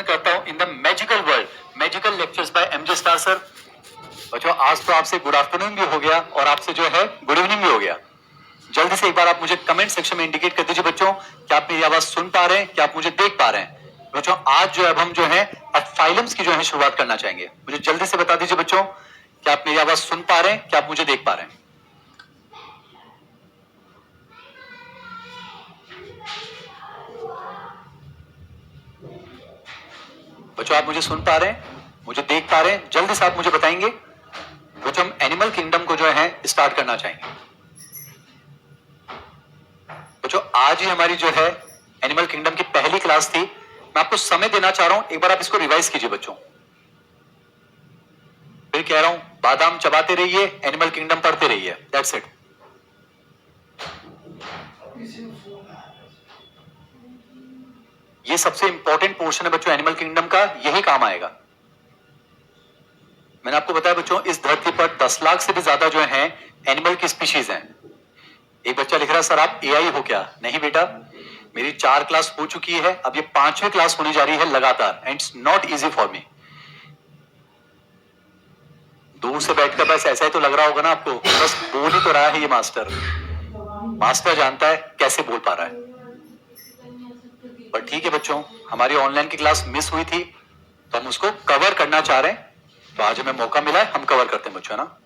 करता हूं in the magical world, magical lectures bye MJ star sir. बच्चों आज तो आपसे गुड आफ्टरनून भी हो गया और आपसे जो है गुड इवनिंग भी हो गया। जल्दी से एक बार आप मुझे कमेंट सेक्शन में इंडिकेट कर दीजिए बच्चों कि आप मेरी आवाज सुन पा रहे हैं, क्या आप मुझे देख पा रहे हैं। बच्चों आज जो है अब हम जो है अब फाइलम्स की जो है शुरुआत करना चाहेंगे। मुझे जल्दी से बता दीजिए बच्चों कि आप मेरी आवाज सुन पा रहे हैं, क्या आप मुझे देख पा रहे हैं। बच्चों आप मुझे सुन पा रहे हैं, मुझे देख पा रहे हैं, जल्दी से आप मुझे बताएंगे। बच्चों हम एनिमल किंगडम को जो है स्टार्ट करना चाहेंगे। बच्चों आज ही हमारी जो है एनिमल किंगडम की पहली क्लास थी। मैं आपको समय देना चाह रहा हूं, एक बार आप इसको रिवाइज कीजिए बच्चों। फिर कह रहा हूं बादाम चबाते रहिए, एनिमल किंगडम पढ़ते रहिए, दैट्स इट। ये सबसे इंपॉर्टेंट पोर्शन है बच्चों एनिमल किंगडम का, यही काम आएगा। मैंने आपको बताया बच्चों इस धरती पर 10 लाख से भी ज्यादा जो है एनिमल की स्पीशीज हैं। एक बच्चा लिख रहा है सर आप एआई हो क्या? नहीं बेटा, मेरी 4 क्लास हो चुकी है, अब ये 5वीं क्लास होने जा रही है लगातार, and it's not easy for me. दूर से बैठकर बस ऐसा ही तो लग रहा होगा ना आपको, बस बोल ही तो रहा है ये मास्टर। मास्टर जानता है कैसे बोल पा रहा है। पर ठीक है बच्चों, हमारी ऑनलाइन की क्लास मिस हुई थी तो हम उसको कवर करना चाह रहे हैं, तो आज हमें मौका मिला है, हम कवर करते हैं बच्चों, है ना।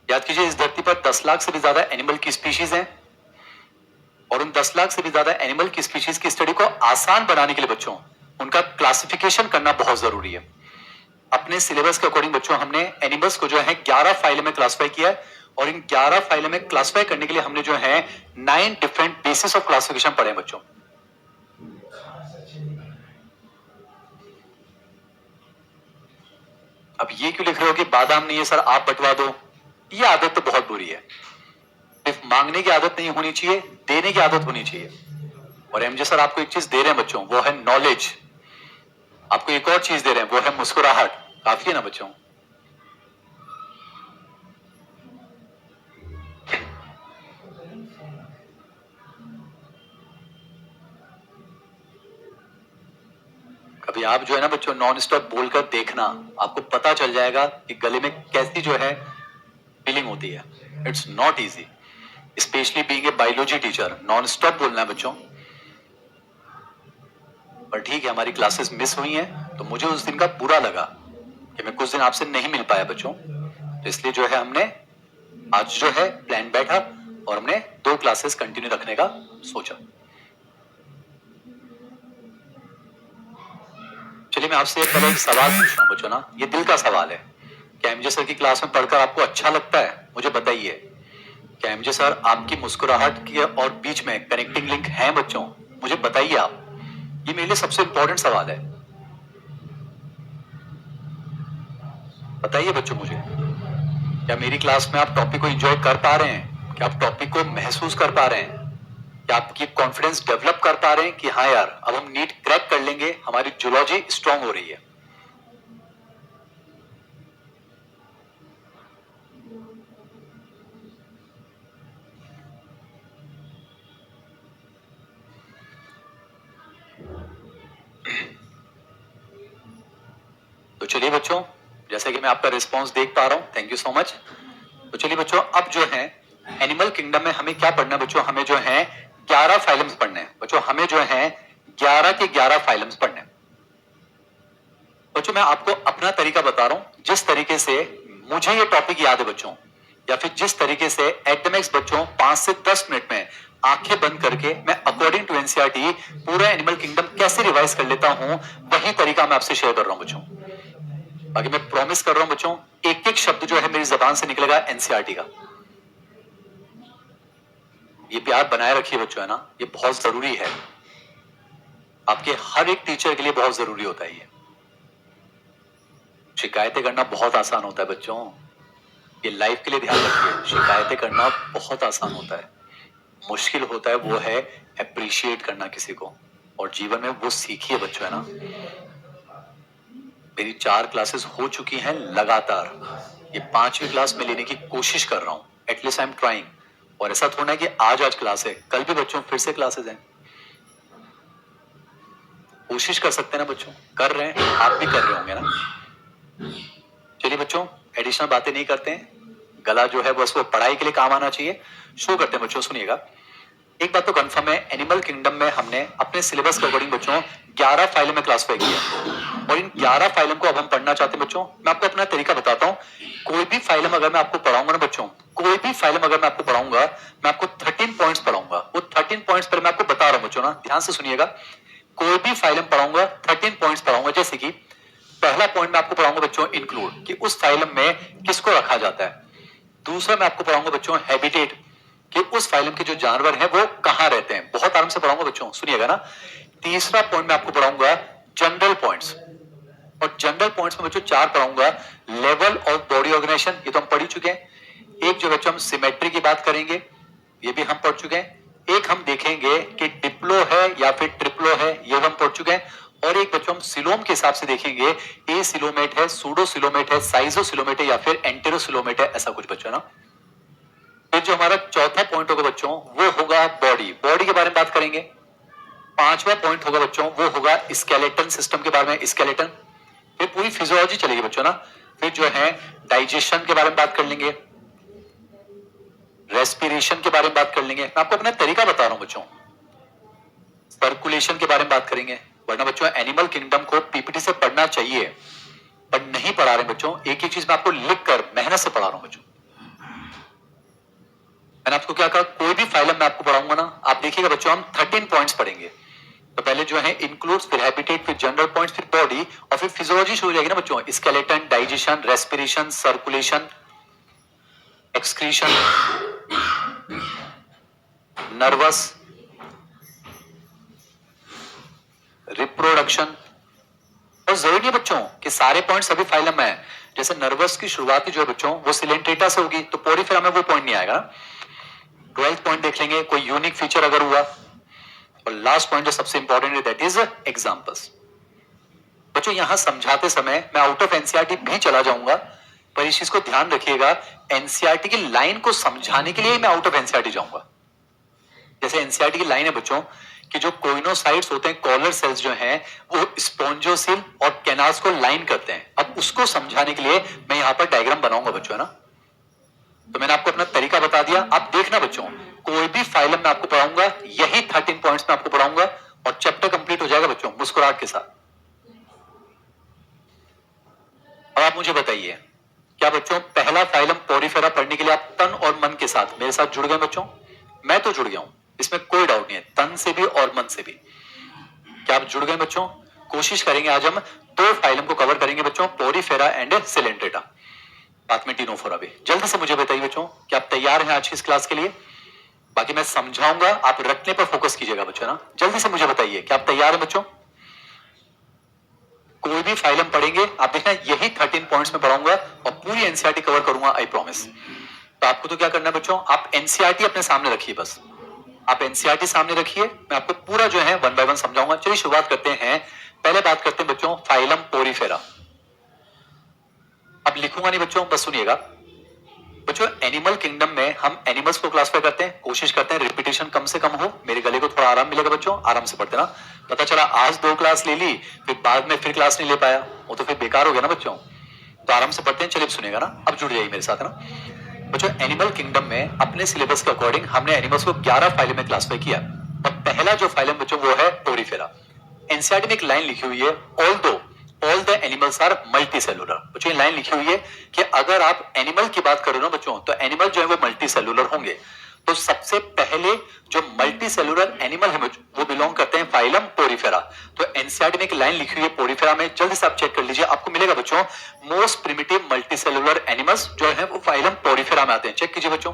याद कीजिए इस धरती पर 10 लाख से भी ज्यादा एनिमल की स्पीशीज हैं और उन 10 लाख से भी ज्यादा एनिमल की स्पीशीज की स्टडी को आसान बनाने के लिए बच्चों उनका क्लासिफिकेशन करना बहुत जरूरी है। अपने सिलेबस के अकॉर्डिंग बच्चों हमने एनिमल्स को जो है 11 फाइलों में क्लासिफाई किया है और इन 11 फाइलों में क्लासिफाई करने के लिए हमने जो है 9 डिफरेंट बेसिस ऑफ क्लासिफिकेशन पढ़े बच्चों। अब ये क्यों लिख रहे हो कि बादाम नहीं है सर आप बंटवा दो? ये आदत तो बहुत बुरी है। सिर्फ मांगने की आदत नहीं होनी चाहिए, देने की आदत होनी चाहिए। और एमजे सर आपको एक चीज दे रहे हैं बच्चों, वो है नॉलेज। आपको एक और चीज दे रहे हैं, वो है मुस्कुराहट। काफी है ना बच्चों? कभी आप जो है ना बच्चों नॉन स्टॉप बोलकर देखना, आपको पता चल जाएगा कि गले में कैसी जो है फीलिंग होती है। It's not easy, specially being a biology teacher, non stop बोलना है बच्चों। पर ठीक है हमारी क्लासेस मिस हुई हैं तो मुझे उस दिन का बुरा लगा कि मैं कुछ दिन आपसे नहीं मिल पाया बच्चों, तो इसलिए जो है हमने आज जो है प्लान बैठा और हमने 2 क्लासेस कंटिन्यू रखने का सोचा। चलिए मैं आपसे पहले एक सवाल पूछ रहा हूं बच्चों ना, ये दिल का सवाल है। क्या एमजे सर की क्लास में पढ़कर आपको अच्छा लगता है? मुझे बताइए। क्या एमजे सर आपकी मुस्कुराहट की और बीच में कनेक्टिंग लिंक है बच्चों? मुझे बताइए आप, ये मेरे लिए सबसे इंपॉर्टेंट सवाल है। बताइए बच्चों मुझे, क्या मेरी क्लास में आप टॉपिक को एंजॉय कर पा रहे हैं? क्या आप टॉपिक को महसूस कर पा रहे हैं? क्या आप ये कॉन्फिडेंस डेवलप कर पा रहे हैं कि हाँ यार अब हम नीट क्रैक कर लेंगे, हमारी जूलॉजी स्ट्रांग हो रही है। तो चलिए बच्चों, जैसे कि मैं आपका रिस्पॉन्स देख पा रहा हूं, थैंक यू सो मच। तो चलिए बच्चों अब जो है एनिमल किंगडम में हमें क्या पढ़ना है बच्चों? हमें जो है 11 फाइलम्स पढ़ने हैं बच्चों, हमें जो है 11 के 11 फाइलम्स पढ़ने हैं बच्चों। मैं आपको अपना तरीका बता रहा हूं, जिस तरीके से मुझे ये टॉपिक याद है बच्चों, या फिर जिस तरीके से एटमेक्स बच्चों 5 से 10 मिनट में आंखें बंद करके मैं अकॉर्डिंग टू एनसीईआरटी पूरा एनिमल किंगडम कैसे रिवाइज कर लेता हूं, वही तरीका मैं आपसे शेयर कर रहा हूं बच्चों। बाकी मैं प्रॉमिस कर रहा हूं बच्चों, एक एक शब्द जो है मेरी जबान से निकलेगा एनसीईआरटी का। ये प्यार बनाए रखिए बच्चों, है ना, ये बहुत जरूरी है। आपके हर एक टीचर के लिए बहुत जरूरी होता है ये। शिकायतें करना बहुत आसान होता है बच्चों, ये लाइफ के लिए ध्यान रखिए। शिकायतें करना बहुत आसान होता है, मुश्किल होता है वो है अप्रिशिएट करना किसी को, और जीवन में वो सीखिए बच्चों, है ना। मेरी 4 क्लासेस हो चुकी हैं लगातार, ये 5वीं क्लास में लेने की कोशिश कर रहा हूं, एटलीस्ट आई एम ट्राइंग। और ऐसा थोड़ा है कि आज क्लास है, कल भी बच्चों फिर से क्लासेस हैं। कोशिश कर सकते हैं ना बच्चों, कर रहे हैं, आप भी कर रहे होंगे ना। चलिए बच्चों, एडिशनल बातें नहीं करते हैं, गला जो है बस वो पढ़ाई के लिए काम आना चाहिए। शुरू करते हैं बच्चों, सुनिएगा। एक बात तो कंफर्म है, एनिमल किंगडम में हमने अपने सिलेबस के अकॉर्डिंग बच्चों 11 फाइलों में क्लासिफाई किया, और इन 11 फाइलों को अब हम पढ़ना चाहते हैं बच्चों। मैं आपको अपना तरीका बताता हूँ। कोई भी फाइलम अगर मैं आपको पढ़ाऊंगा ना बच्चों, कोई भी फाइलम अगर मैं आपको पढ़ाऊंगा, मैं आपको 13 पॉइंट्स पढ़ाऊंगा। वो 13 पॉइंट्स पर मैं आपको बता रहा हूं बच्चों ना, ध्यान से सुनिएगा। कोई भी फाइलम पढ़ाऊंगा, 13 पॉइंट्स पढ़ाऊंगा। जैसे कि पहला पॉइंट मैं आपको पढ़ाऊंगा बच्चों इंक्लूड, कि उस फाइलम में किसको रखा जाता है। दूसरा मैं आपको पढ़ाऊंगा बच्चों हैबिटेट, कि उस फाइलम के जो जानवर हैं वो कहां रहते हैं। बहुत आराम से पढ़ाऊंगा बच्चों, सुनिएगा ना। तीसरा पॉइंट मैं आपको पढ़ाऊंगा जनरल पॉइंट्स, और जनरल पॉइंट्स में बच्चों 4 पढ़ाऊंगा। लेवल ऑफ बॉडी ऑर्गेनाइजेशन, ये तो हम पढ़ ही चुके हैं। एक जो बच्चों हम सिमेट्री की बात करेंगे, ये भी हम पढ़ चुके हैं। एक हम देखेंगे कि डिप्लो है या फिर ट्रिप्लो है, ये हम पढ़ चुके हैं। और एक बच्चों हम सिलोम के हिसाब से देखेंगे, ए सिलोमेट है, सूडो सिलोमेट है, साइजो सिलोमेट है या फिर एंटेरो सिलोमेट है, ऐसा कुछ बच्चों ना। फिर जो हमारा चौथा पॉइंट होगा बच्चों, वो होगा बॉडी, बॉडी के बारे में बात करेंगे। पांचवा पॉइंट होगा बच्चों, वो होगा स्केलेटन सिस्टम के बारे में, स्केलेटन। फिर पूरी फिजियोलॉजी चलेगी बच्चों ना। फिर जो है डाइजेशन के बारे में बात कर लेंगे, रेस्पिरेशन के बारे में बात कर लेंगे। मैं आपको अपना तरीका बता रहा हूं बच्चों। सर्कुलेशन के बारे में बात करेंगे, वरना बच्चों एनिमल किंगडम को पीपीटी से पढ़ना चाहिए, पर नहीं पढ़ा रहे बच्चों। एक एक चीज मैं आपको लिख कर मेहनत से पढ़ा रहा हूं बच्चों। मैंने आपको क्या कहा, कोई भी फाइलम मैं आपको पढ़ाऊंगा ना, आप देखिएगा बच्चों हम 13 पॉइंट्स पढ़ेंगे। तो पहले जो है इंक्लूड्स, फिर हैबिटेट, फिर जनरल पॉइंट्स, फिर बॉडी, और फिर फिजियोलॉजी शुरू हो जाएगी ना बच्चों। Skeleton, digestion, respiration, circulation, excretion, nervous, reproduction. और जरूरी नहीं बच्चों कि सारे पॉइंट सभी फाइलम में है। जैसे नर्वस की शुरुआती जो है बच्चों वो सिलेंट्रेटा से होगी, तो पोरीफेरा में वो पॉइंट नहीं आएगा। 12th पॉइंट देख लेंगे, कोई यूनिक फीचर अगर हुआ। और लास्ट पॉइंट जो सबसे इंपॉर्टेंट है, दैट इज एग्जांपल्स। बच्चों यहां समझाते समय मैं आउट ऑफ एनसीईआरटी भी चला जाऊंगा, पर इस चीज को ध्यान रखिएगा, एनसीईआरटी की लाइन को समझाने के लिए मैं आउट ऑफ एनसीईआरटी जाऊंगा। जैसे एनसीईआरटी की लाइन है बच्चों कि जो कोइनोसाइट्स होते हैं, कॉलर सेल्स जो हैं, वो स्पॉन्जोसिल और कैनाल्स को लाइन करते हैं। अब उसको समझाने के लिए मैं यहां पर डायग्राम बनाऊंगा बच्चों, है ना। तो मैंने आपको अपना तरीका बता दिया। आप देखना बच्चों, कोई भी फाइलम मैं आपको पढ़ाऊंगा, यही 13 पॉइंट्स में आपको पढ़ाऊंगा, और चैप्टर कंप्लीट हो जाएगा बच्चों मुस्कुराहट के साथ। अब आप मुझे बताइए, क्या बच्चों पहला फाइलम पोरीफेरा पढ़ने के लिए आप तन और मन के साथ मेरे साथ जुड़ गए बच्चों? मैं तो जुड़ गया हूं, इसमें कोई डाउट नहीं है, तन से भी और मन से भी। क्या आप जुड़ गए बच्चों? कोशिश करेंगे आज हम 2 फाइलम को कवर करेंगे बच्चों, पोरीफेरा एंड सिलेंट्रेटा, साथ में टीनोफोरा भी। जल्दी से मुझे बताइए बच्चों, क्या आप तैयार हैं आज की इस क्लास के लिए? बाकी मैं समझाऊंगा, आप रटने पर फोकस कीजिएगा बच्चों ना। जल्दी से मुझे बताइए, क्या आप तैयार हैं बच्चों? कोई भी फाइलम पढ़ेंगे, आप देखना यही 13 पॉइंट्स में पढ़ाऊंगा और पूरी एनसीईआरटी कवर करूंगा, आई प्रॉमिस। तो आपको तो क्या करना है बच्चों, आप एनसीईआरटी अपने सामने रखिए, बस आप एनसीईआरटी सामने रखिए, मैं आपको पूरा जो है 1 बाय 1 समझाऊंगा। चलिए शुरुआत करते हैं। पहले बात करते हैं बच्चों फाइलम पोरीफेरा। अब लिखूंगा नहीं बच्चों, बस सुनिएगा। बच्चों एनिमल किंगडम में हम एनिमल्स को क्लासिफाई करते हैं, कोशिश करते हैं रिपीटेशन कम से कम हो, मेरे गले को थोड़ा आराम मिलेगा बच्चों, आराम से पढ़ते ना। पता चला आज 2 क्लास ले ली, फिर बाद में फिर क्लास नहीं ले पाया, वो तो फिर बेकार हो गया ना बच्चों। तो आराम से पढ़ते हैं, चलिए सुनिएगा ना, अब जुड़ जाइए मेरे साथ, है ना। बच्चों एनिमल किंगडम में अपने सिलेबस के अकॉर्डिंग हमने एनिमल्स को 11 फाइल में क्लासिफाई किया, और पहला जो फाइलम बच्चों वो है पोरीफेरा। एनसीईआरटी में एक लाइन लिखी हुई है, all the animals are multicellular. बच्चों ये लाइन लिखी हुई है कि अगर आप एनिमल की बात करो ना बच्चों, तो एनिमल जो है वो मल्टी सेलुलर होंगे। तो सबसे पहले जो मल्टी सेलुलर एनिमल है वो बिलोंग करते हैं फाइलम पोरीफेरा। तो एनसीईआरटी में एक लाइन लिखी हुई है पोरीफेरा में, जल्दी से आप चेक कर लीजिए, आपको मिलेगा बच्चों most primitive multi cellular animals जो है वो फाइलम पोरीफेरा में आते हैं। चेक कीजिए बच्चों,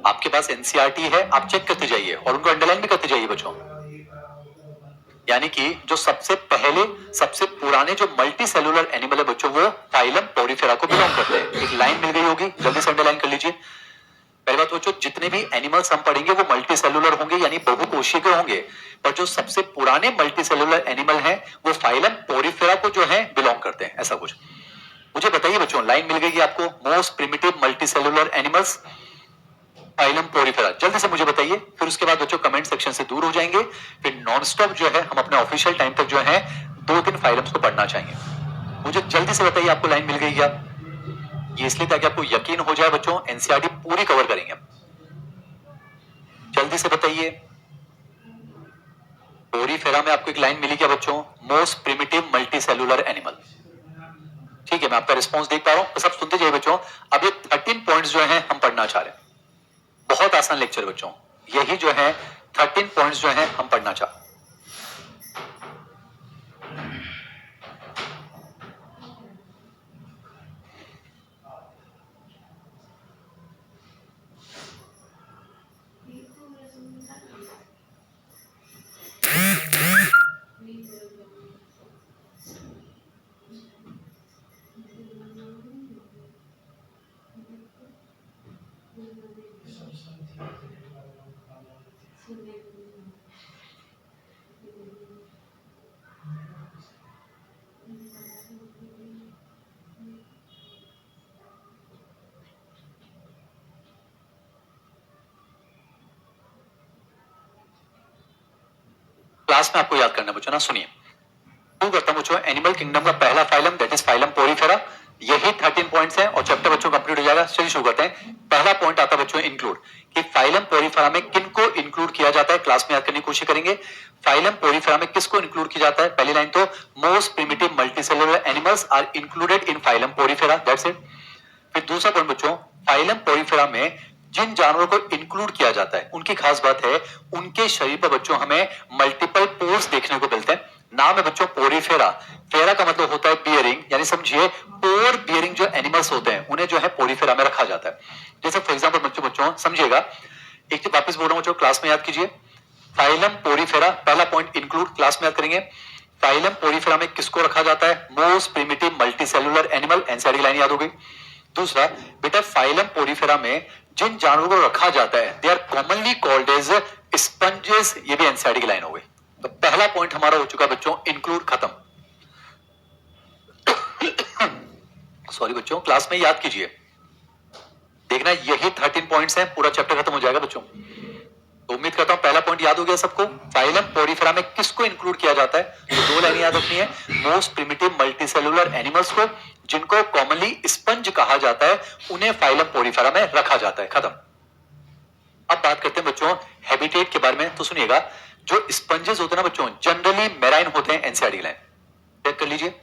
आपके पास एनसीईआरटी है, आप चेक करते जाइए और उनको अंडरलाइन भी करते जाइए बच्चों। यानी कि जो सबसे पहले सबसे पुराने जो मल्टी सेलुलर एनिमल है बच्चों, वो फाइलम पोरीफेरा को बिलोंग करते हैं। एक लाइन मिल गई होगी, जल्दी से अंडरलाइन कर लीजिए। पहली बात बच्चों, जितने भी एनिमल्स हम पढ़ेंगे वो मल्टी सेलुलर होंगे, यानी बहुकोशिकीय होंगे, पर जो सबसे पुराने मल्टी सेलुलर एनिमल हैं वो फाइलम पोरीफेरा को जो है बिलोंग करते हैं, ऐसा कुछ। मुझे बताइए बच्चों, लाइन मिल गई आपको, most primitive multi cellular animals. Phylum Porifera, जल्दी से मुझे बताइए, फिर उसके बाद बच्चों कमेंट सेक्शन से दूर हो जाएंगे, फिर नॉनस्टॉप जो है हम अपने ऑफिशियल टाइम तक जो है 2-3 फाइलम्स को पढ़ना चाहेंगे। मुझे जल्दी से बताइए आपको लाइन मिल गई क्या? ये इसलिए ताकि आपको यकीन हो जाए बच्चों एनसीईआरटी पूरी कवर करेंगे। जल्दी से बताइए, पोरिफेरा में आपको एक लाइन मिली क्या बच्चों? Most primitive multi cellular animal. ठीक है, मैं आपका रिस्पॉन्स देख पा रहा हूं, तो सब सुनते जाइए बच्चों। अब ये 13 पॉइंट्स जो है हम पढ़ना चाह रहे हैं, बहुत आसान लेक्चर बच्चों, यही जो है 13 पॉइंट्स जो है हम पढ़ना चाह रहे हैं। क्लास में आपको याद करना बच्चों ना, सुनिए शुरू करता हूं बच्चों। एनिमल किंगडम का पहला phylum that is phylum Porifera, यही 13 पॉइंट्स हैं और चैप्टर बच्चों कंप्लीट हो जाएगा। चलिए शुरू करते हैं। पहला पॉइंट आता है बच्चों इंक्लूड, कि फाइलम पोरिफेरा में किनको इंक्लूड किया जाता है, क्लास में याद करने की कोशिश करेंगे। फाइलम पोरिफेरा में किसको इंक्लूड किया जाता है? पहली लाइन तो most primitive multicellular animals are included in phylum Porifera, that's it. फिर दूसरा पॉइंट बच्चों, फाइलम पोरिफेरा में जिन जानवरों को इंक्लूड किया जाता है उनकी खास बात है, उनके शरीर पर बच्चों हमें मल्टीपल पोर्स देखने को मिलते हैं। नाम है बच्चों पोरिफेरा, फेरा का मतलब होता है बियरिंग, यानी समझिए पोर बियरिंग जो एनिमल्स होते हैं उन्हें जो है पोरिफेरा में रखा जाता है। जैसे फॉर एग्जांपल बच्चों समझिएगा, एक चीज वापस बोल रहा हूं बच्चों, क्लास में याद कीजिए। फाइलम पोरिफेरा पहला पॉइंट इंक्लूड, क्लास में याद करेंगे। फाइलम पोरिफेरा में किसको रखा जाता है? Most primitive multicellular animal, NCERT line याद हो गई। दूसरा बेटा, फाइलम पोरिफेरा में जिन जानवरों को रखा जाता है they are commonly called as sponges, ये भी एनसीईआरटी की लाइन हो गई। तो पहला पॉइंट हमारा हो चुका बच्चों इंक्लूड, खत्म। सॉरी बच्चों, क्लास में याद कीजिए, देखना यही 13 पॉइंट्स हैं, पूरा चैप्टर खत्म हो जाएगा बच्चों। तो उम्मीद करता हूं पहला पॉइंट याद हो गया सबको। फाइलम पोरिफेरा में किसको इंक्लूड किया जाता है? तो दो लाइन याद रखनी है, मोस्ट प्रिमिटिव मल्टीसेलुलर एनिमल्स को, जिनको कॉमनली स्पंज कहा जाता है, उन्हें फाइलम पोरिफेरा में रखा जाता है, खत्म। अब बात करते हैं बच्चों हैबिटेट के बारे में। तो सुनिएगा, जो स्पंजेस होते हैं ना बच्चों, जनरली मेराइन होते हैं, एनसीईआरटी लाइन चेक कर लीजिए।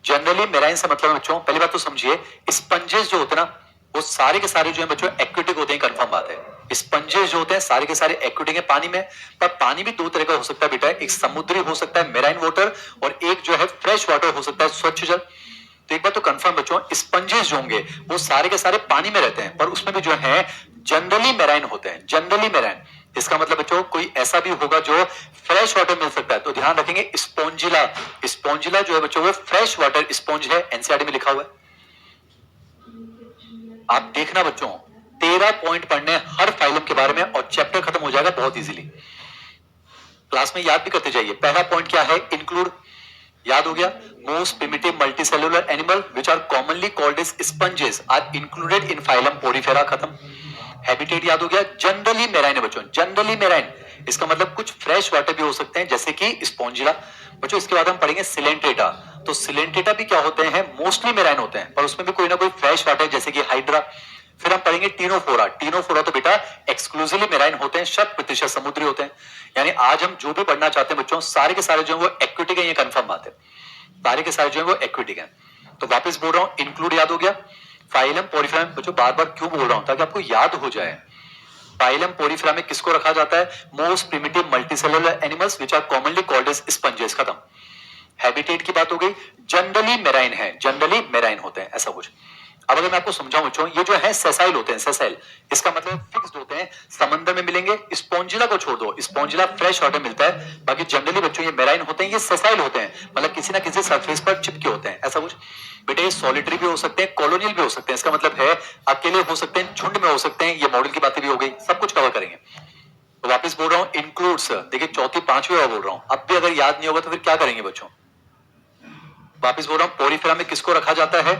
जनरली मेराइन से मतलब बच्चों, पहली बात तो समझिए, स्पंजेस जो होते हैं ना वो सारे के सारे जो है बच्चों एक्वेटिक होते हैं, कंफर्म बात है। स्पंजेस जो होते हैं सारे के सारे एक्वेटिक है पानी में, पर पानी भी दो तरह का हो सकता है बेटा, एक समुद्री हो सकता है मेराइन वाटर, और एक जो है फ्रेश वाटर हो सकता है, स्वच्छ जल। तो एक बात तो कंफर्म बच्चों, स्पंजेस जो होंगे वो सारे के सारे पानी में रहते हैं, पर उसमें भी जो है जनरली मेराइन होते हैं, जनरली मेराइन। इसका मतलब बच्चों कोई ऐसा भी होगा जो फ्रेश वाटर मिल सकता है, तो ध्यान रखेंगे स्पॉन्जिला, स्पॉन्जिला जो है बच्चों वो फ्रेश वाटर स्पॉन्ज है, एनसीईआरटी में लिखा हुआ है। आप देखना बच्चों 13 पॉइंट पढ़ने हर फाइलम के बारे में और चैप्टर खत्म हो जाएगा बहुत इजीली। क्लास में याद भी करते जाइए। पहला पॉइंट क्या है? इंक्लूड, याद हो गया। Most primitive multicellular animal which are commonly called as sponges are included in phylum Porifera, खत्म। हैबिटेट याद हो गया, जनरली मेराइन है बच्चों, जनरली मेराइन, इसका मतलब कुछ फ्रेश वाटर भी हो सकते हैं जैसे कि स्पॉन्जिला। बच्चों इसके बाद हम पढ़ेंगे सिलेंट्रेटा। तो सिलेंट्रेटा भी क्या होते हैं? मोस्टली मेराइन होते हैं, पर उसमें भी कोई ना कोई फ्रेश वाटर जैसे कि हाइड्रा। फिर हम पढ़ेंगे टीनोफोरा। टीनोफोरा तो बेटा एक्सक्लूसिवली मेराइन होते हैं, 100% समुद्री होते हैं। यानी आज हम जो भी पढ़ना चाहते हैं बच्चों, सारे के सारे जो है वो एक्विटिक है, ये कंफर्म बात है, सारे के सारे जो है वो एक्विटिक है। तो वापस बोल रहा हूं, इंक्लूड याद हो गया। फाइलम पोरिफेरा बच्चों बार बार क्यों बोल रहा हूं? ताकि आपको याद हो जाए। फाइलम पोरिफेरा में किसको रखा जाता है? Most primitive multicellular animals which are commonly called as sponges, खत्म। हैबिटेट की बात हो गई, जनरली मेराइन है, जनरली मेराइन होते हैं, ऐसा कुछ। अब अगर मैं आपको समझाऊं बच्चों, ये जो है सेसाइल होते हैं, सेसाइल, इसका मतलब फिक्स्ड होते हैं, समंदर में मिलेंगे। स्पॉन्जिला को छोड़ दो, स्पॉन्जिला फ्रेश वाटर मिलता है, बाकी जनरली बच्चों ये मेराइन होते हैं, ये सेसाइल होते हैं, मतलब किसी ना किसी सरफेस पर चिपके होते हैं, ऐसा कुछ। बेटे ये सॉलिटरी भी हो सकते हैं, कॉलोनियल भी हो सकते हैं, इसका मतलब है अकेले हो सकते हैं, झुंड में हो सकते हैं, ये मॉडल की बातें भी हो गई, सब कुछ कवर करेंगे। तो वापस बोल रहा हूँ इंक्लूड्स, देखिए चौथी पांचवी बार बोल रहा हूँ, अब भी अगर याद नहीं होगा तो फिर क्या करेंगे बच्चों? वापस बोल रहा हूँ, पोरिफेरा में किसको रखा जाता है?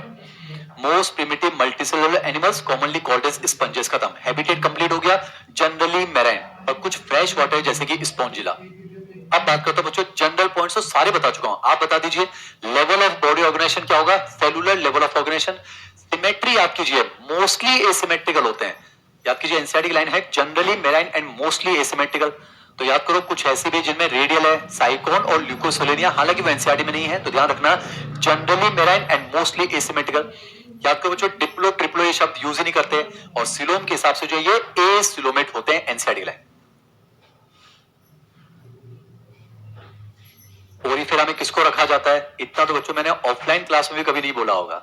Most primitive multicellular animals commonly called as sponges, खत्म। हैबिटेट कंप्लीट हो गया, जनरली मैराइन और कुछ फ्रेश वाटर जैसे कि स्पॉन्जिला। अब बात करता हूं बच्चों जनरल पॉइंट्स तो सारे बता चुका हूं, आप बता दीजिए लेवल ऑफ बॉडी ऑर्गेनाइजेशन क्या होगा, cellular level of organisation. Symmetry याद कीजिए, मोस्टली एसिमेट्रिकल होते हैं, याद कीजिए एनसीईआरटी की लाइन है generally marine and mostly asymmetrical. तो याद करो कुछ ऐसे भी जिनमें रेडियल है, साइकोन और ल्यूकोसोलेनिया, हालांकि वो एनसीईआरटी में नहीं है, तो ध्यान रखना generally marine and mostly asymmetrical. याद करो बच्चों डिप्लो ट्रिप्लो ये शब्द यूज ही नहीं करते, और सिलोम के हिसाब से जो ये एसिलोमेट होते हैं एनसीईआरटी लाइन। पोरीफेरा में किसको रखा जाता है, इतना तो बच्चों मैंने ऑफलाइन क्लास में भी कभी नहीं बोला होगा।